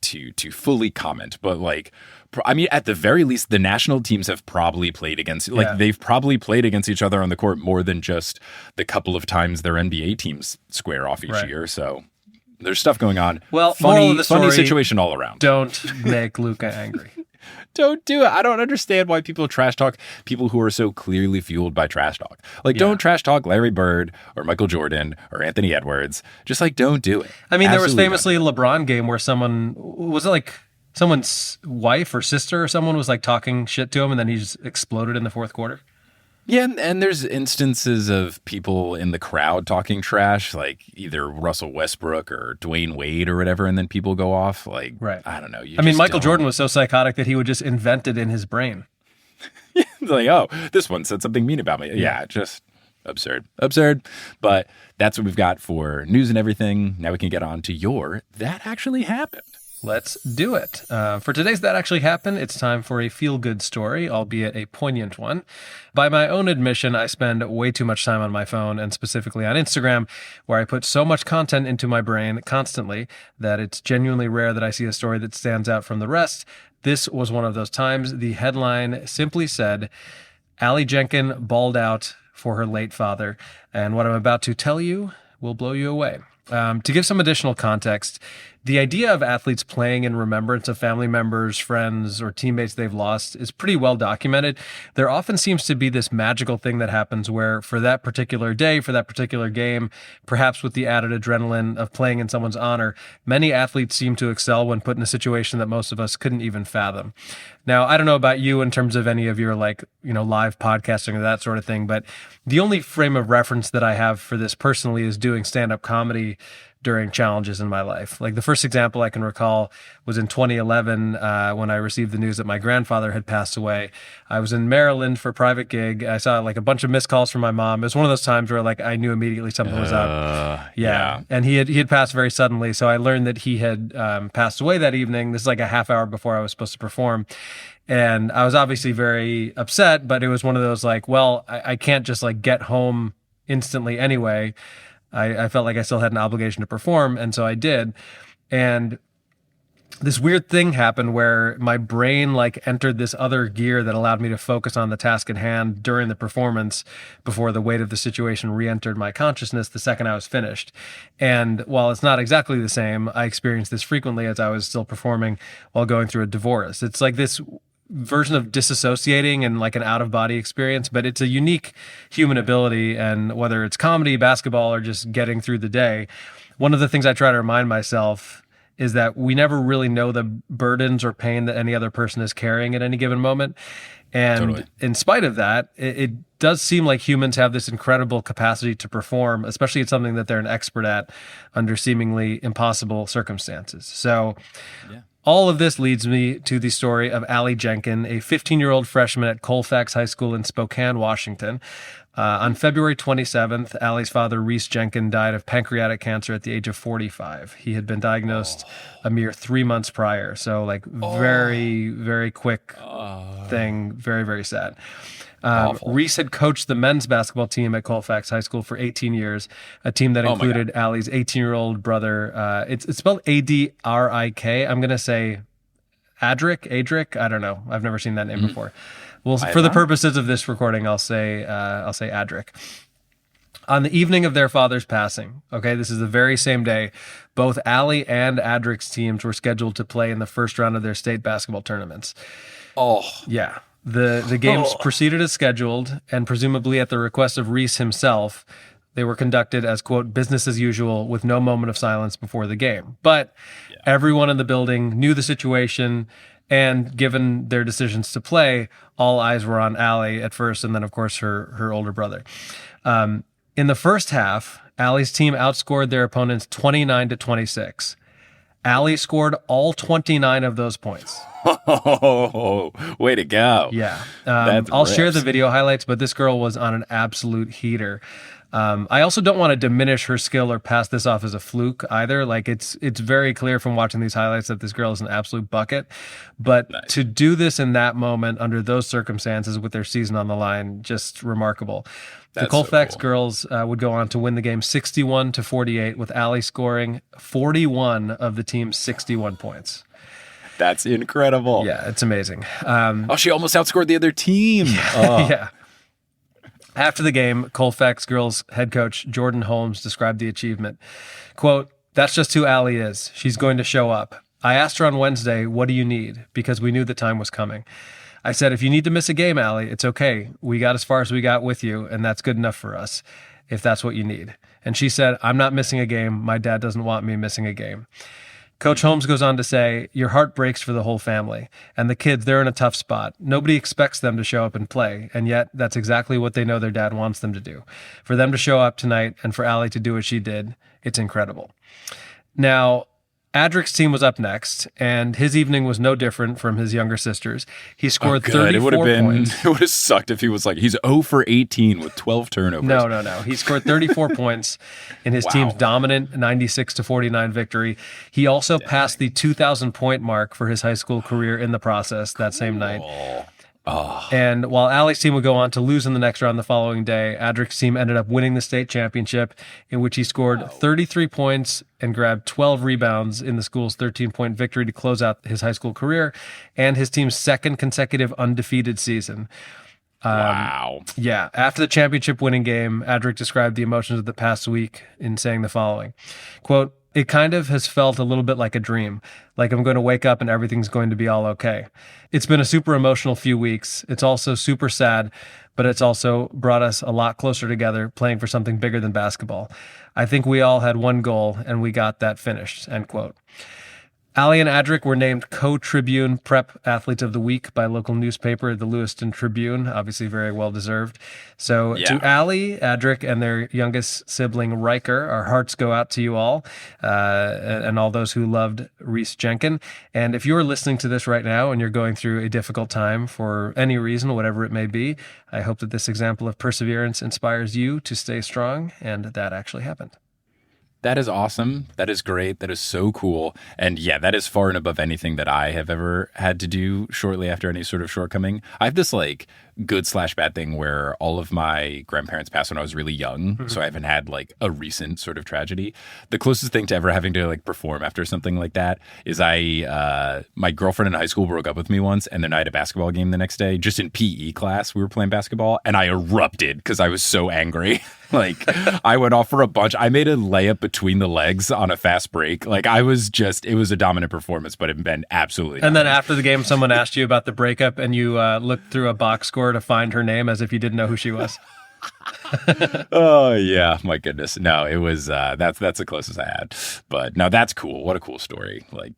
to fully comment. But like, I mean, at the very least, the national teams have probably played against, they've probably played against each other on the court more than just the couple of times their NBA teams square off each year. So there's stuff going on. Well, funny situation all around. Don't make Luka angry. Don't do it. I don't understand why people trash talk people who are so clearly fueled by trash talk. Like, don't trash talk Larry Bird or Michael Jordan or Anthony Edwards. Just like, don't do it. I mean, there was famously a LeBron game where was it like someone's wife or sister or someone was like talking shit to him and then he just exploded in the fourth quarter? Yeah, and there's instances of people in the crowd talking trash, like either Russell Westbrook or Dwayne Wade or whatever, and then people go off. Like, I don't know. Michael Jordan was so psychotic that he would just invent it in his brain. Like, this one said something mean about me. Yeah, just absurd. But that's what we've got for news and everything. Now we can get on to your That Actually Happened. Let's do it. For today's That Actually Happened, it's time for a feel-good story, albeit a poignant one. By my own admission, I spend way too much time on my phone, and specifically on Instagram, where I put so much content into my brain constantly that it's genuinely rare that I see a story that stands out from the rest. This was one of those times. The headline simply said, Allie Jenkin bawled out for her late father, and what I'm about to tell you will blow you away. To give some additional context, the idea of athletes playing in remembrance of family members, friends, or teammates they've lost is pretty well documented. There often seems to be this magical thing that happens where for that particular day, for that particular game, perhaps with the added adrenaline of playing in someone's honor, many athletes seem to excel when put in a situation that most of us couldn't even fathom. Now, I don't know about you in terms of any of your live podcasting or that sort of thing, but the only frame of reference that I have for this personally is doing stand-up comedy during challenges in my life. Like the first example I can recall was in 2011 when I received the news that my grandfather had passed away. I was in Maryland for a private gig. I saw like a bunch of missed calls from my mom. It was one of those times where like I knew immediately something was up. Yeah. And he had passed very suddenly. So I learned that he had passed away that evening. This is like a half hour before I was supposed to perform. And I was obviously very upset, but it was one of those like, well, I can't just like get home instantly anyway. I felt like I still had an obligation to perform, and so I did. And this weird thing happened where my brain like entered this other gear that allowed me to focus on the task at hand during the performance before the weight of the situation re-entered my consciousness the second I was finished. And while it's not exactly the same, I experienced this frequently as I was still performing while going through a divorce. It's like this version of disassociating and like an out-of-body experience, but it's a unique human ability. And whether it's comedy, basketball, or just getting through the day, one of the things I try to remind myself is that we never really know the burdens or pain that any other person is carrying at any given moment. And in spite of that, it does seem like humans have this incredible capacity to perform, especially at something that they're an expert at under seemingly impossible circumstances. So all of this leads me to the story of Allie Jenkin, a 15-year-old freshman at Colfax High School in Spokane, Washington. On February 27th, Allie's father, Reese Jenkin, died of pancreatic cancer at the age of 45. He had been diagnosed a mere 3 months prior. So, like, very, very quick thing. Very, very sad. Awful. Reese had coached the men's basketball team at Colfax High School for 18 years, a team that included Allie's 18-year-old brother. It's spelled Adrik. I'm going to say Adric. I don't know. I've never seen that name before. Well, for the purposes of this recording, I'll say Adric. On the evening of their father's passing, okay, this is the very same day, both Allie and Adric's teams were scheduled to play in the first round of their state basketball tournaments. Oh. Yeah. The games proceeded as scheduled, and presumably at the request of Reese himself, they were conducted as, quote, business as usual with no moment of silence before the game. But everyone in the building knew the situation, and given their decisions to play, all eyes were on Allie at first, and then, of course, her older brother. In the first half, Allie's team outscored their opponents 29-26. Allie scored all 29 of those points. Oh, way to go. Yeah. I'll share the video highlights, but this girl was on an absolute heater. I also don't want to diminish her skill or pass this off as a fluke either. Like it's very clear from watching these highlights that this girl is an absolute bucket. But to do this in that moment under those circumstances with their season on the line, just remarkable. The Colfax girls would go on to win the game 61-48, with Allie scoring 41 of the team's 61 points. That's incredible. Yeah, it's amazing. She almost outscored the other team. Yeah. After the game, Colfax girls head coach Jordan Holmes described the achievement. Quote, "That's just who Allie is. She's going to show up. I asked her on Wednesday, what do you need? Because we knew the time was coming. I said, if you need to miss a game, Allie, it's okay. We got as far as we got with you, and that's good enough for us, if that's what you need." And she said, "I'm not missing a game. My dad doesn't want me missing a game." Coach Holmes goes on to say, "Your heart breaks for the whole family. And the kids, they're in a tough spot. Nobody expects them to show up and play. And yet, that's exactly what they know their dad wants them to do. For them to show up tonight and for Allie to do what she did, it's incredible." Now, Adric's team was up next, and his evening was no different from his younger sister's. He scored 34 points. It would have sucked if he was like, he's 0 for 18 with 12 turnovers. No. He scored 34 points in his team's dominant 96-49 victory. He also passed the 2,000-point mark for his high school career in the process that same night. And while Allie's team would go on to lose in the next round the following day, Adric's team ended up winning the state championship, in which he scored 33 points and grabbed 12 rebounds in the school's 13-point victory to close out his high school career and his team's second consecutive undefeated season. Wow. Yeah. After the championship winning game, Adric described the emotions of the past week in saying the following, quote, "It kind of has felt a little bit like a dream, like I'm going to wake up and everything's going to be all okay. It's been a super emotional few weeks. It's also super sad, but it's also brought us a lot closer together, playing for something bigger than basketball. I think we all had one goal and we got that finished," end quote. Allie and Adric were named Co-Tribune Prep Athletes of the Week by local newspaper, the Lewiston Tribune, obviously very well-deserved. So to Allie, Adric, and their youngest sibling, Riker, our hearts go out to you all, and all those who loved Reese Jenkin. And if you're listening to this right now and you're going through a difficult time for any reason, whatever it may be, I hope that this example of perseverance inspires you to stay strong, and that actually happened. That is awesome. That is great. That is so cool. And yeah, that is far and above anything that I have ever had to do shortly after any sort of shortcoming. I have this like good/bad thing where all of my grandparents passed when I was really young. So I haven't had like a recent sort of tragedy. The closest thing to ever having to like perform after something like that is my girlfriend in high school broke up with me once, and then I had a basketball game the next day. Just in PE class, we were playing basketball, and I erupted because I was so angry. Like I went off for a bunch. I made a layup between the legs on a fast break. Like it was a dominant performance, but it had been absolutely. And then after the game, someone asked you about the breakup, and you looked through a box score to find her name as if you didn't know who she was. Oh yeah, my goodness. No, it was that's the closest I had. But no, that's cool. What a cool story. Like,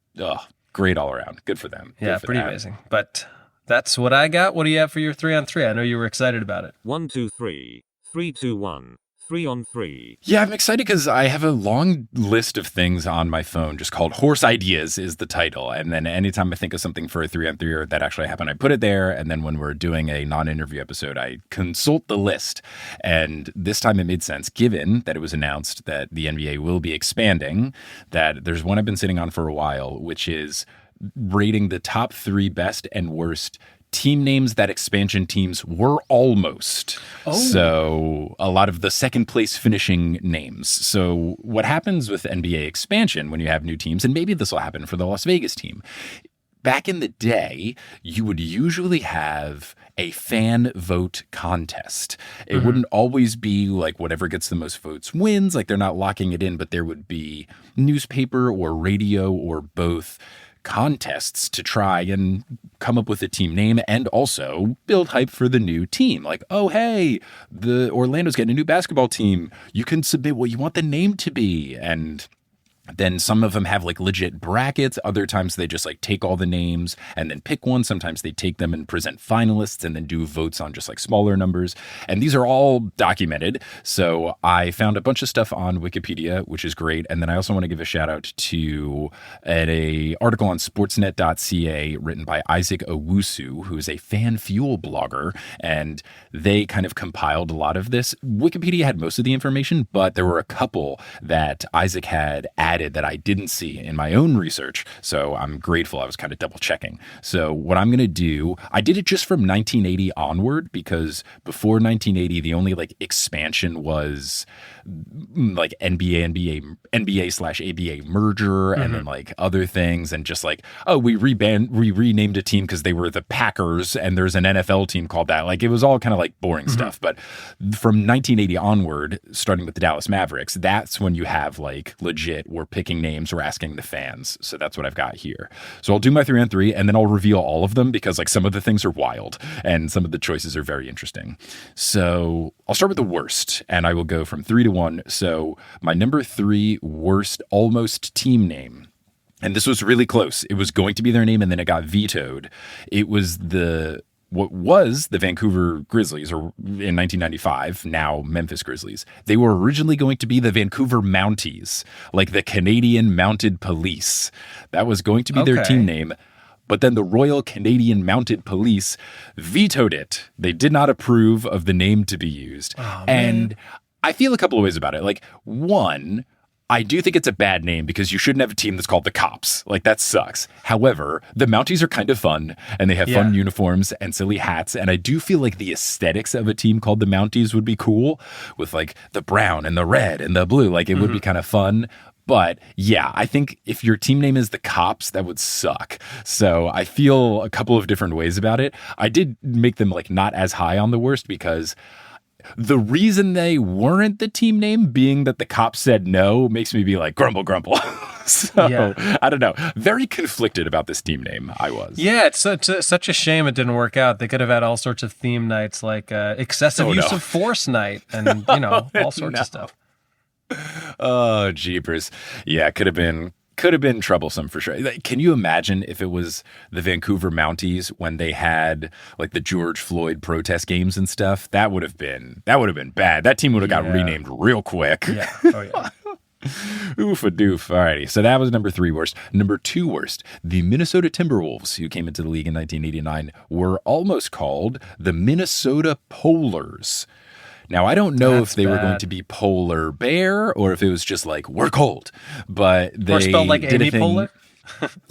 great all around. Good for them. Yeah, pretty amazing. But that's what I got. What do you have for your 3-on-3? I know you were excited about it. 1, 2, 3, 3, 2, 1. 3-on-3. Yeah, I'm excited because I have a long list of things on my phone just called Horse Ideas is the title. And then anytime I think of something for a 3-on-3 or that actually happened, I put it there. And then when we're doing a non-interview episode, I consult the list. And this time it made sense, given that it was announced that the NBA will be expanding, that there's one I've been sitting on for a while, which is rating the top 3 best and worst team names that expansion teams were almost. So a lot of the second place finishing names. So what happens with NBA expansion when you have new teams, and maybe this will happen for the Las Vegas team, back in the day, you would usually have a fan vote contest. It wouldn't always be like whatever gets the most votes wins. Like they're not locking it in, but there would be newspaper or radio or both contests to try and come up with a team name and also build hype for the new team. Like, oh, hey, the Orlando's getting a new basketball team. You can submit what you want the name to be. And then some of them have like legit brackets. Other times they just like take all the names and then pick one. Sometimes they take them and present finalists and then do votes on just like smaller numbers. And these are all documented. So I found a bunch of stuff on Wikipedia, which is great. And then I also want to give a shout out to an article on sportsnet.ca written by Isaac Owusu, who is a fan fuel blogger. And they kind of compiled a lot of this. Wikipedia had most of the information, but there were a couple that Isaac had added that I didn't see in my own research. So I'm grateful. I was kind of double checking. So what I'm going to do, I did it just from 1980 onward, because before 1980, the only like expansion was like NBA/ABA merger and then like other things. And just like, oh, we renamed a team because they were the Packers and there's an NFL team called that. Like it was all kind of like boring stuff. But from 1980 onward, starting with the Dallas Mavericks, that's when you have like legit, we're picking names, we're asking the fans. So that's what I've got here. So I'll do my 3-on-3 and then I'll reveal all of them because like some of the things are wild and some of the choices are very interesting. So I'll start with the worst and I will go from 3 to 1. So my number 3 worst almost team name, and this was really close. It was going to be their name and then it got vetoed. It was what was the Vancouver Grizzlies, or in 1995, now Memphis Grizzlies. They were originally going to be the Vancouver Mounties, like the Canadian Mounted Police. That was going to be their team name. But then the Royal Canadian Mounted Police vetoed it. They did not approve of the name to be used. And I feel a couple of ways about it. Like, one, I do think it's a bad name because you shouldn't have a team that's called the Cops. Like, that sucks. However, the Mounties are kind of fun, and they have fun uniforms and silly hats, and I do feel like the aesthetics of a team called the Mounties would be cool with, like, the brown and the red and the blue. Like, it would be kind of fun. But, yeah, I think if your team name is the Cops, that would suck. So I feel a couple of different ways about it. I did make them, like, not as high on the worst because the reason they weren't the team name, being that the Cops said no, makes me be like, grumble. So, I don't know. Very conflicted about this team name, I was. Yeah, it's such a shame it didn't work out. They could have had all sorts of theme nights, like excessive use of force night and, all sorts of stuff. Oh, jeepers. Yeah, could have been troublesome for sure. Like, can you imagine if it was the Vancouver Mounties when they had like the George Floyd protest games and stuff? That would have been bad. That team would have got renamed real quick. Yeah. Oh yeah. Oofa doof. Alrighty. So that was number 3 worst. Number 2 worst. The Minnesota Timberwolves, who came into the league in 1989, were almost called the Minnesota Poehlers. Now, I don't know if they were going to be polar bear or if it was just like, we're cold. But they or spelled like did Amy a thing. Poehler?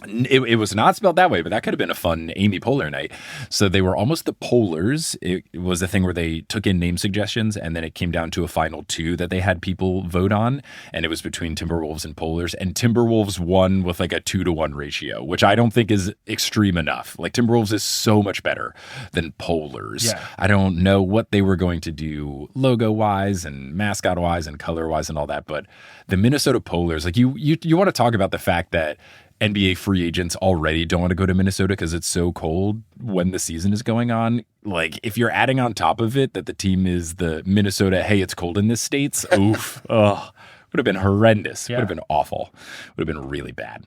It was not spelled that way, but that could have been a fun Amy Poehler night. So they were almost the Poehlers. It was a thing where they took in name suggestions, and then it came down to a final 2 that they had people vote on, and it was between Timberwolves and Poehlers. And Timberwolves won with like a 2-to-1 ratio, which I don't think is extreme enough. Like, Timberwolves is so much better than Poehlers. Yeah. I don't know what they were going to do logo-wise and mascot-wise and color-wise and all that, but the Minnesota Poehlers, like, you want to talk about the fact that NBA free agents already don't want to go to Minnesota because it's so cold when the season is going on. Like, if you're adding on top of it that the team is the Minnesota, hey, it's cold in this states, oof, would have been horrendous. Would have been awful. Would have been really bad.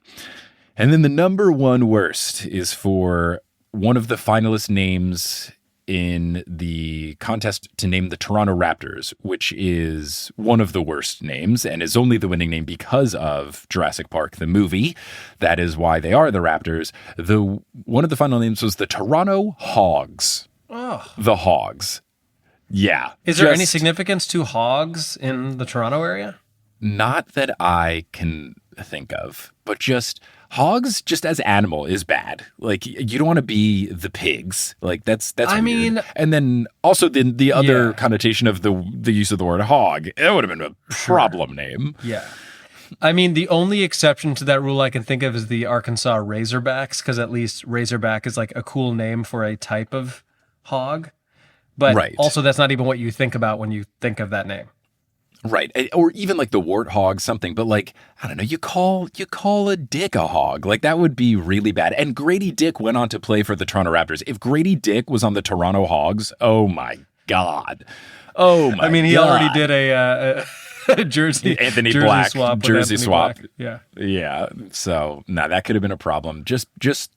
And then the number 1 worst is for one of the finalist names in the contest to name the Toronto Raptors, which is one of the worst names and is only the winning name because of Jurassic Park, the movie. That is why they are the Raptors. One of the final names was the Toronto Hogs. Oh. The Hogs. Yeah. Is there any significance to hogs in the Toronto area? Not that I can think of. But just hogs, just as animal, is bad. Like, you don't want to be the pigs. Like, that's I weird. mean, and then also the other connotation of the use of the word hog, it would have been a problem name. Yeah. I mean, the only exception to that rule I can think of is the Arkansas Razorbacks, because at least Razorback is like a cool name for a type of hog. But also, that's not even what you think about when you think of that name. Right. Or even like the warthog, something. But like, I don't know, you call a Dick a hog. Like, that would be really bad. And Gradey Dick went on to play for the Toronto Raptors. If Gradey Dick was on the Toronto Hogs, oh my God. Oh my God. I mean, he already did a jersey Black swap. Jersey swap. Black. Yeah. Yeah. So that could have been a problem. Just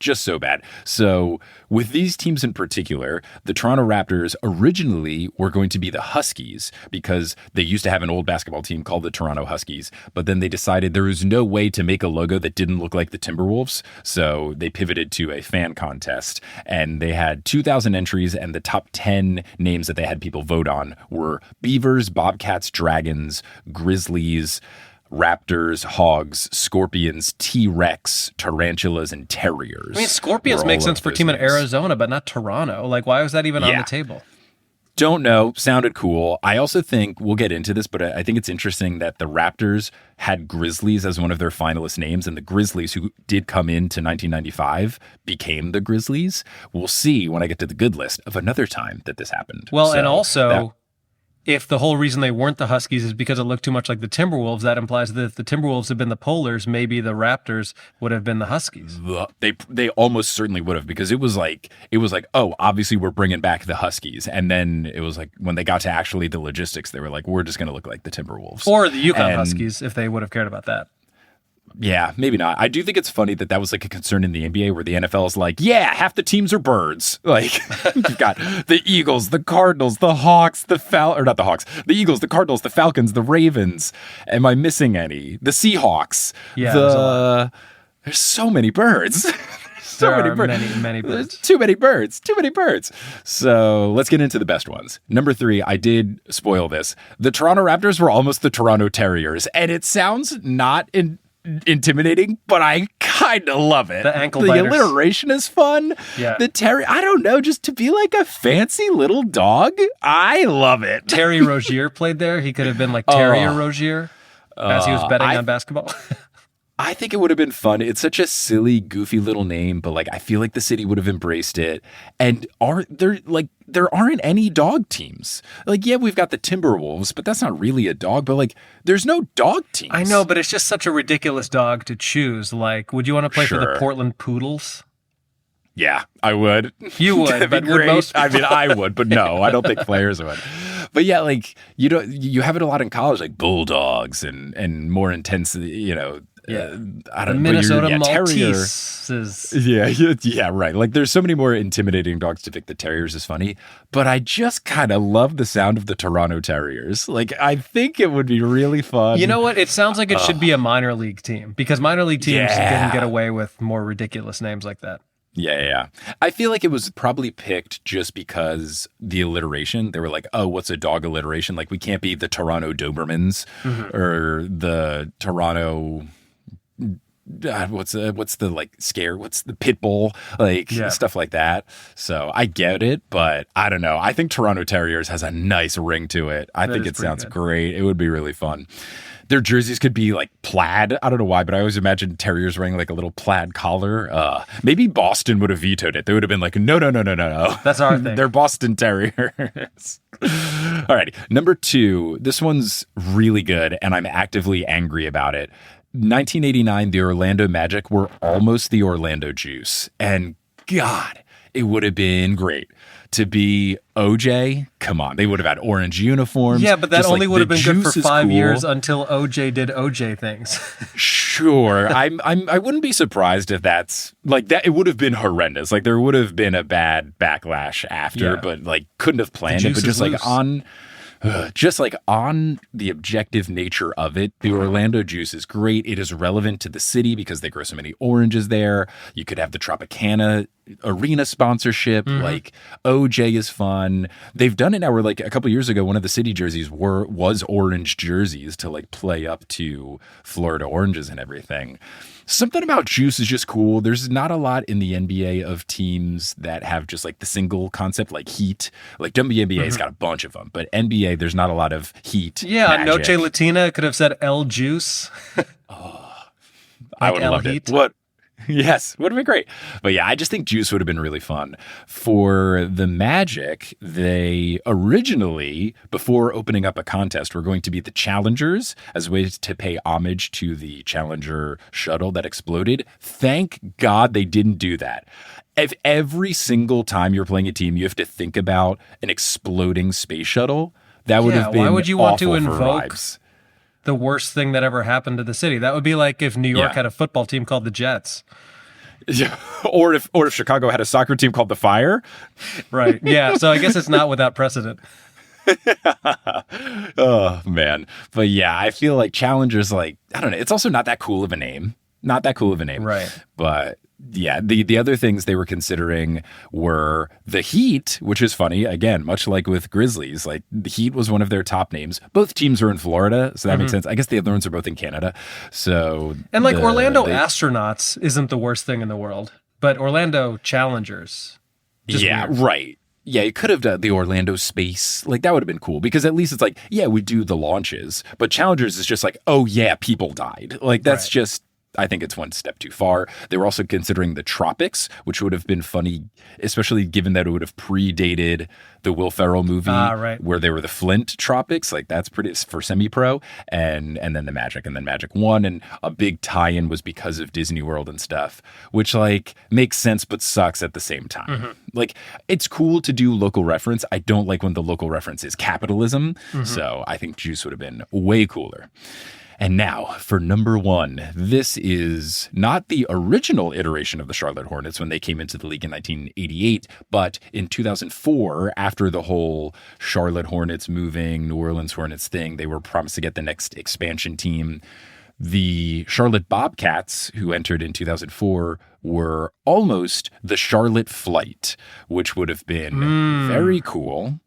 so bad. So with these teams in particular, the Toronto Raptors originally were going to be the Huskies because they used to have an old basketball team called the Toronto Huskies. But then they decided there was no way to make a logo that didn't look like the Timberwolves. So they pivoted to a fan contest, and they had 2,000 entries, and the top 10 names that they had people vote on were Beavers, Bobcats, Dragons, Grizzlies, Raptors, Hogs, Scorpions, T-Rex, Tarantulas, and Terriers. I mean, Scorpions make sense for a team in Arizona, but not Toronto. Like, why was that even on the table? Don't know. Sounded cool. I also think, we'll get into this, but I think it's interesting that the Raptors had Grizzlies as one of their finalist names, and the Grizzlies, who did come into 1995, became the Grizzlies. We'll see when I get to the good list of another time that this happened. Well, and also, if the whole reason they weren't the Huskies is because it looked too much like the Timberwolves, that implies that if the Timberwolves had been the Poehlers, maybe the Raptors would have been the Huskies. They almost certainly would have, because it was like, oh, obviously we're bringing back the Huskies. And then it was like, when they got to actually the logistics, they were like, we're just going to look like the Timberwolves. Or the Yukon Huskies, if they would have cared about that. Yeah, maybe not. I do think it's funny that was like a concern in the NBA, where the NFL is like, yeah, half the teams are birds. Like, you've got the Eagles, the Cardinals, the Hawks, the Eagles, the Cardinals, the Falcons, the Ravens. Am I missing any? The Seahawks. Yeah, there's so many birds. Many birds. Too many birds. So let's get into the best ones. Number 3, I did spoil this. The Toronto Raptors were almost the Toronto Terriers, and it sounds not intimidating, but I kind of love it. The ankle biters. The alliteration is fun. Yeah. The Terry, I don't know, just to be like a fancy little dog, I love it. Terry Rozier played there. He could have been like Terrier Rozier as he was betting on basketball. I think it would have been fun. It's such a silly, goofy little name, but like, I feel like the city would have embraced it. And there aren't any dog teams. Like, yeah, we've got the Timberwolves, but that's not really a dog. But like, there's no dog teams. I know, but it's just such a ridiculous dog to choose. Like, would you want to play for the Portland Poodles? Yeah, I would. You would, but would most I mean, I would, but no, I don't think players would. But yeah, like, you have it a lot in college, like Bulldogs and more intense, I don't know. Minnesota Maltese. Yeah, right. Like, there's so many more intimidating dogs to pick. The Terriers is funny, but I just kind of love the sound of the Toronto Terriers. Like, I think it would be really fun. You know what? It sounds like it should be a minor league team, because minor league teams didn't get away with more ridiculous names like that. Yeah. I feel like it was probably picked just because the alliteration. They were like, oh, what's a dog alliteration? Like, we can't be the Toronto Dobermans or the Toronto... what's the like scare? What's the pit bull? Like, stuff like that. So I get it, but I don't know. I think Toronto Terriers has a nice ring to it. I think it sounds great. It would be really fun. Their jerseys could be like plaid. I don't know why, but I always imagine Terriers wearing like a little plaid collar. Maybe Boston would have vetoed it. They would have been like, no. That's our thing. They're Boston Terriers. All right. Number 2. This one's really good, and I'm actively angry about it. 1989, the Orlando Magic were almost the Orlando Juice. And God, it would have been great to be OJ. Come on, they would have had orange uniforms. Yeah, but that only would have been good for 5 years until OJ did OJ things. Sure, I wouldn't be surprised if that's like that. It would have been horrendous. Like, there would have been a bad backlash after, but like, couldn't have planned it. But just like on the objective nature of it, the Orlando Juice is great. It is relevant to the city because they grow so many oranges there. You could have the Tropicana arena sponsorship. Like OJ is fun. They've done it now where like a couple years ago, one of the city jerseys was orange jerseys to like play up to Florida oranges and everything. Something about Juice is just cool. There's not a lot in the NBA of teams that have just like the single concept, like Heat. Like WNBA's got a bunch of them, but NBA, there's not a lot of Heat. Yeah, magic. Noche Latina could have said El Juice. I would have loved Heat. it. What? Yes, would have been great. But yeah, I just think Juice would have been really fun. For the Magic, they originally, before opening up a contest, were going to be the Challengers as a way to pay homage to the Challenger shuttle that exploded. Thank God they didn't do that. If every single time you're playing a team, you have to think about an exploding space shuttle, that would have been why would you want to awful for invoke vibes. the worst thing that ever happened to the city? That would be like if New York had a football team called the Jets. Yeah. Or if Chicago had a soccer team called the Fire. Right. Yeah. So I guess it's not without precedent. Oh, man. But yeah, I feel like Challengers, like, I don't know. It's also not that cool of a name. Right. But yeah, the other things they were considering were the Heat, which is funny. Again, much like with Grizzlies, like the Heat was one of their top names. Both teams are in Florida, so that makes sense. I guess the other ones are both in Canada. So And like Orlando Astronauts isn't the worst thing in the world, but Orlando Challengers. Weird. Right. Yeah, you could have done the Orlando Space. Like, that would have been cool because at least it's like, yeah, we do the launches, but Challengers is just like, oh, yeah, people died. Like, that's just, I think it's one step too far. They were also considering the Tropics, which would have been funny, especially given that it would have predated the Will Ferrell movie where they were the Flint Tropics. Like, that's pretty for semi-pro. And then the Magic, and then Magic won. And a big tie-in was because of Disney World and stuff, which, like, makes sense but sucks at the same time. Like, it's cool to do local reference. I don't like when the local reference is capitalism. So I think Juice would have been way cooler. And now for number one, this is not the original iteration of the Charlotte Hornets when they came into the league in 1988, but in 2004, after the whole Charlotte Hornets moving, New Orleans Hornets thing, they were promised to get the next expansion team. The Charlotte Bobcats, who entered in 2004, were almost the Charlotte Flight, which would have been very cool.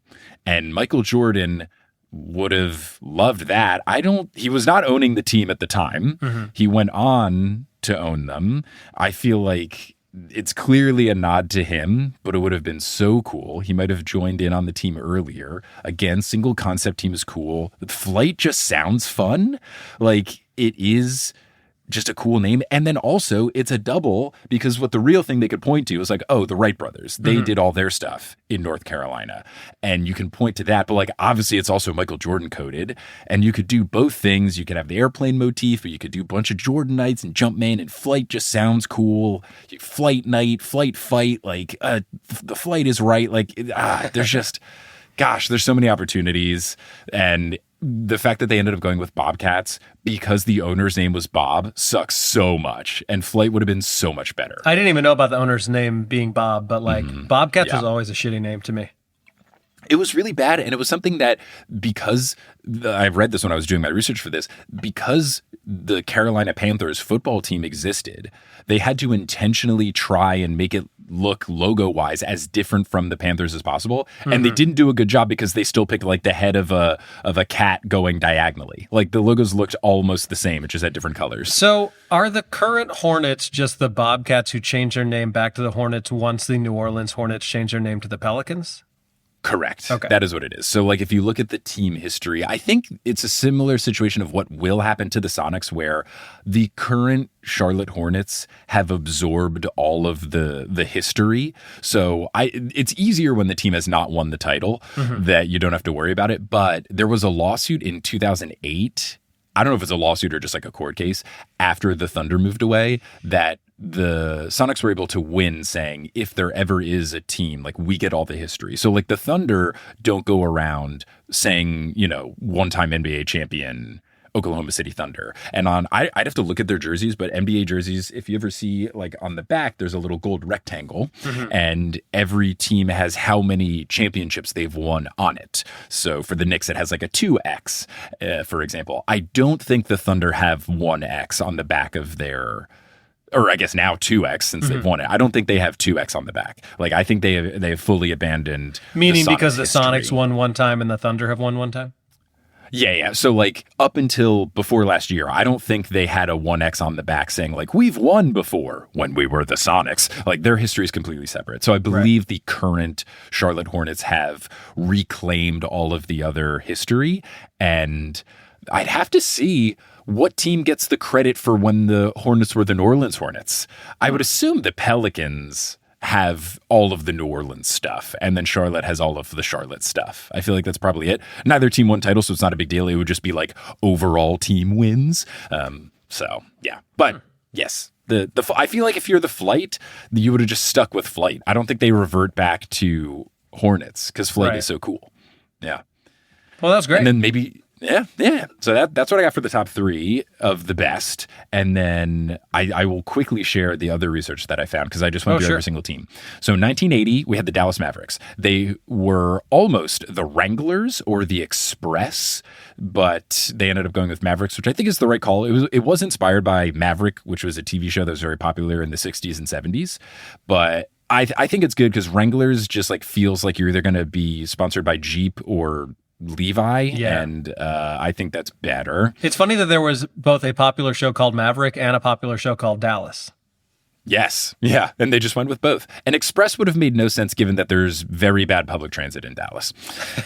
And Michael Jordan would have loved that. He was not owning the team at the time. He went on to own them. I feel like it's clearly a nod to him, but it would have been so cool. He might have joined in on the team earlier. Again, single concept team is cool. The Flight just sounds fun. Like, it is just a cool name. And then also it's a double because what the real thing they could point to is like, oh, the Wright brothers, they did all their stuff in North Carolina. And you can point to that, but like, obviously it's also Michael Jordan coded, and you could do both things. You could have the airplane motif, or you could do a bunch of Jordan Knights and Jumpman, and Flight just sounds cool. Flight Night, Flight Fight, like the flight is right. Like there's just, gosh, there's so many opportunities. And the fact that they ended up going with Bobcats because the owner's name was Bob sucks so much, and Flight would have been so much better. I didn't even know about the owner's name being Bob, but like Bobcats is always a shitty name to me. It was really bad, and it was something that because I read this when I was doing my research for this, because the Carolina Panthers football team existed, they had to intentionally try and make it look logo-wise as different from the Panthers as possible, and they didn't do a good job because they still picked like the head of a cat going diagonally. Like, the logos looked almost the same, it just had different colors. So are the current Hornets just the Bobcats who changed their name back to the Hornets once the New Orleans Hornets changed their name to the Pelicans? Correct. Okay. That is what it is. So, like, if you look at the team history, I think it's a similar situation of what will happen to the Sonics, where the current Charlotte Hornets have absorbed all of the history. So it's easier when the team has not won the title that you don't have to worry about it. But there was a lawsuit in 2008. I don't know if it's a lawsuit or just like a court case after the Thunder moved away that the Sonics were able to win, saying if there ever is a team, like, we get all the history. So like the Thunder don't go around saying, you know, one-time NBA champion Oklahoma City Thunder. And I'd have to look at their jerseys, but NBA jerseys, if you ever see, like, on the back, there's a little gold rectangle, and every team has how many championships they've won on it. So for the Knicks, it has like a 2X, for example. I don't think the Thunder have 1X on the back of their or I guess now 2X since they've won it. I don't think they have 2X on the back. Like, I think they have fully abandoned. Meaning because the history. Sonics won one time and the Thunder have won one time? Yeah. So, like, up until before last year, I don't think they had a 1X on the back saying, like, we've won before when we were the Sonics. Like, their history is completely separate. So I believe the current Charlotte Hornets have reclaimed all of the other history. And I'd have to see what team gets the credit for when the Hornets were the New Orleans Hornets. I would assume the Pelicans have all of the New Orleans stuff, and then Charlotte has all of the Charlotte stuff. I feel like that's probably it. Neither team won titles, so it's not a big deal. It would just be like overall team wins. So yeah, but yes, I feel like if you're the Flight, you would have just stuck with Flight. I don't think they revert back to Hornets because Flight is so cool. Yeah. Well, that's great. And then maybe. Yeah. So that's what I got for the top 3 of the best. And then I will quickly share the other research that I found because I just went through every single team. So in 1980, we had the Dallas Mavericks. They were almost the Wranglers or the Express, but they ended up going with Mavericks, which I think is the right call. It was inspired by Maverick, which was a TV show that was very popular in the 60s and 70s. But I think it's good because Wranglers just like feels like you're either going to be sponsored by Jeep or Levi, and I think that's better. It's funny that there was both a popular show called Maverick and a popular show called Dallas. Yes. Yeah. And they just went with both. And Express would have made no sense given that there's very bad public transit in Dallas.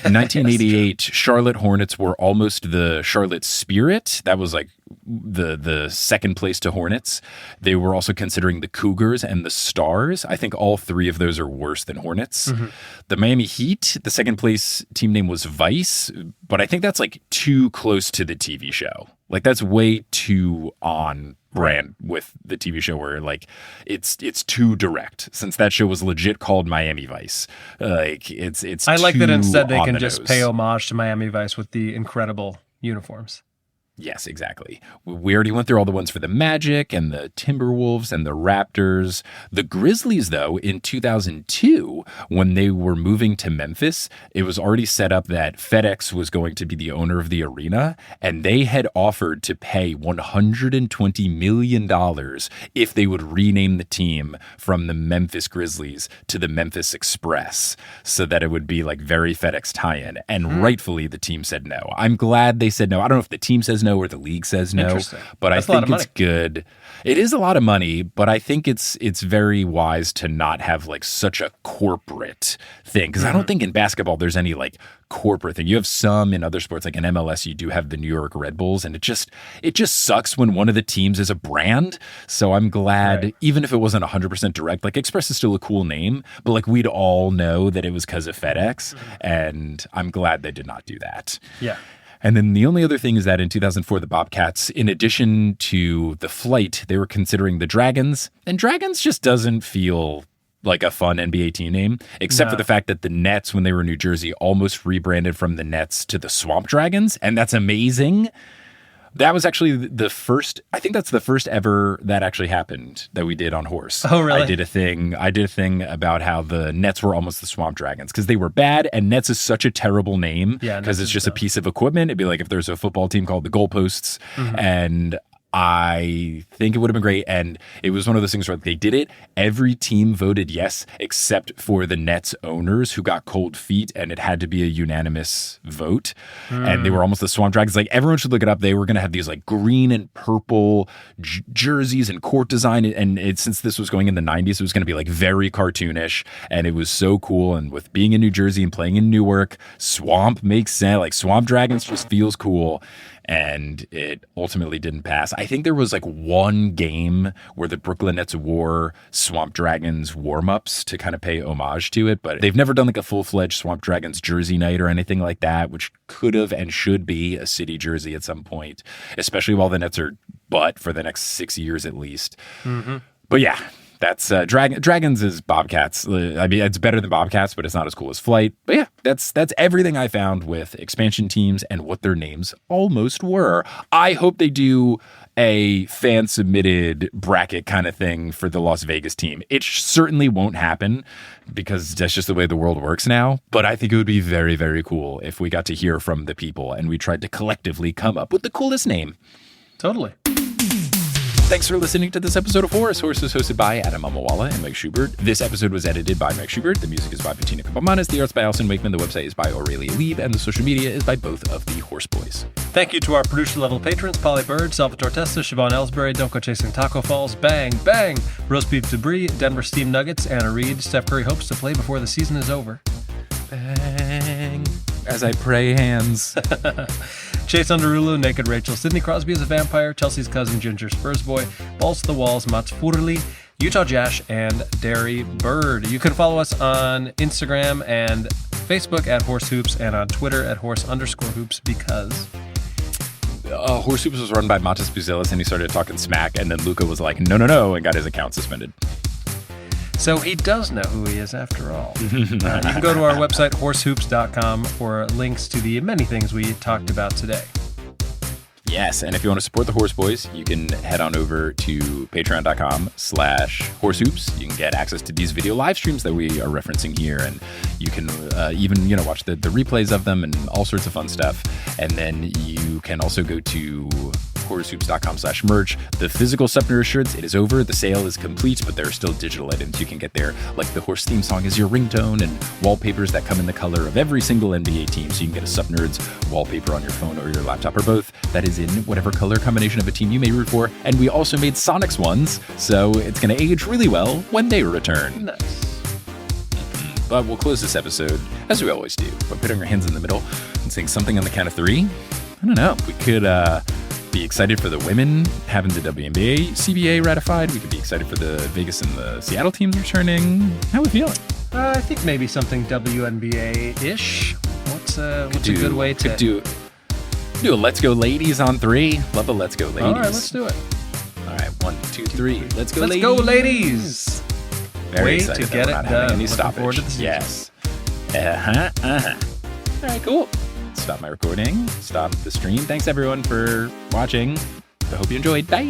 In 1988, Charlotte Hornets were almost the Charlotte Spirit. That was like the second place to Hornets. They were also considering the Cougars and the Stars. I think all 3 of those are worse than Hornets. The Miami Heat, the second place team name was Vice, but I think that's like too close to the TV show. Like that's way too on brand with the TV show where like it's too direct since that show was legit called Miami Vice. Like it's I like that instead they can the just nose. pay homage to Miami Vice with the incredible uniforms. Yes, exactly. We already went through all the ones for the Magic and the Timberwolves and the Raptors. The Grizzlies, though, in 2002, when they were moving to Memphis, it was already set up that FedEx was going to be the owner of the arena, and they had offered to pay $120 million if they would rename the team from the Memphis Grizzlies to the Memphis Express, so that it would be like very FedEx tie-in. And rightfully, the team said no. I'm glad they said no. I don't know if the team says no or the league says no, but I think it's good. It is a lot of money, but I think it's very wise to not have like such a corporate thing because I don't think in basketball there's any like corporate thing. You have some in other sports, like in MLS, you do have the New York Red Bulls, and it just sucks when one of the teams is a brand. So I'm glad, even if it wasn't 100% direct, like Express is still a cool name, but like we'd all know that it was because of FedEx, and I'm glad they did not do that. Yeah. And then the only other thing is that in 2004, the Bobcats, in addition to the Flight, they were considering the Dragons. And Dragons just doesn't feel like a fun NBA team name, except for the fact that the Nets, when they were in New Jersey, almost rebranded from the Nets to the Swamp Dragons. And that's amazing. That was actually the first, I think that's the first ever that actually happened that we did on Horse. Oh, really? I did a thing about how the Nets were almost the Swamp Dragons because they were bad, and Nets is such a terrible name because it's just a piece of equipment. It'd be like if there's a football team called the Goalposts, and I think it would have been great. And it was one of those things where they did it. Every team voted yes, except for the Nets owners who got cold feet, and it had to be a unanimous vote. And they were almost the Swamp Dragons. Like everyone should look it up. They were going to have these like green and purple jerseys and court design. And since this was going in the 90s, it was going to be like very cartoonish. And it was so cool. And with being in New Jersey and playing in Newark, Swamp makes sense. Like Swamp Dragons just feels cool. And it ultimately didn't pass. I think there was like one game where the Brooklyn Nets wore Swamp Dragons warm-ups to kind of pay homage to it, but they've never done like a full-fledged Swamp Dragons jersey night or anything like that, which could have and should be a city jersey at some point, especially while the Nets are butt for the next 6 years at least. But yeah, that's Dragons is Bobcats. I mean, it's better than Bobcats, but it's not as cool as Flight. But yeah, that's everything I found with expansion teams and what their names almost were. I hope they do a fan-submitted bracket kind of thing for the Las Vegas team. It certainly won't happen because that's just the way the world works now. But I think it would be very, very cool if we got to hear from the people and we tried to collectively come up with the coolest name. Totally. Thanks for listening to this episode of Horse. Horse is hosted by Adam Amawala and Mike Schubert. This episode was edited by Mike Schubert. The music is by Bettina Kapomanis. The art's by Alison Wakeman. The website is by Aurelia Lieb. And the social media is by both of the Horse Boys. Thank you to our producer-level patrons, Polly Bird, Salvatore Testa, Siobhan Ellsbury, Don't Go Chasing Taco Falls, Bang, Bang, Roast Beef Debris, Denver Steam Nuggets, Anna Reed. Steph Curry hopes to play before the season is over. Bang. As I pray hands. Chase Underulu, Naked Rachel, Sidney Crosby is a vampire, Chelsea's cousin Ginger Spurs Boy, Balls to the Walls, Mats Furli, Utah Jash, and Derry Bird. You can follow us on Instagram and Facebook at Horse Hoops and on Twitter at Horse_Hoops because... Horse Hoops was run by Matas Buzelis and he started talking smack and then Luca was like, no, and got his account suspended. So he does know who he is after all. You can go to our website, horsehoops.com, for links to the many things we talked about today. Yes, and if you want to support the Horse Boys, you can head on over to patreon.com/horsehoops. You can get access to these video live streams that we are referencing here, and you can even watch the replays of them and all sorts of fun stuff. And then you can also go to horsehoops.com/merch. The physical Sepner shirts, it is over. The sale is complete, but there are still digital items you can get there, like the Horse theme song is your ringtone and wallpapers that come in the color of every single NBA team. So you can get a Sup Nerds wallpaper on your phone or your laptop or both. That is in whatever color combination of a team you may root for. And we also made Sonics ones, so it's going to age really well when they return. Nice. But we'll close this episode, as we always do, by putting our hands in the middle and saying something on the count of three. I don't know. We could be excited for the women having the WNBA CBA ratified. We could be excited for the Vegas and the Seattle teams returning. How are we feeling? I think maybe something WNBA-ish. What's a good way to... do a Let's Go Ladies on three. Love a Let's Go Ladies. All right, let's do it. All right, 1, 2, 3. Let's go, Let's ladies. go, ladies. Very Way excited to get that it we're not having done. any Looking stoppage. forward to the season. Yes. All right, cool. Stop my recording. Stop the stream. Thanks, everyone, for watching. I hope you enjoyed. Bye.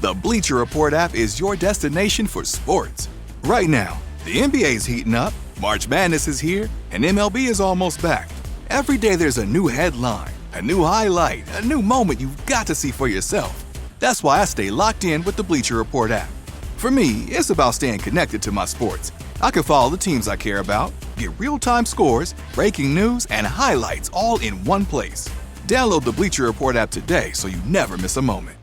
The Bleacher Report app is your destination for sports. Right now, the NBA is heating up, March Madness is here, and MLB is almost back. Every day there's a new headline, a new highlight, a new moment you've got to see for yourself. That's why I stay locked in with the Bleacher Report app. For me, it's about staying connected to my sports. I can follow the teams I care about, get real-time scores, breaking news, and highlights all in one place. Download the Bleacher Report app today so you never miss a moment.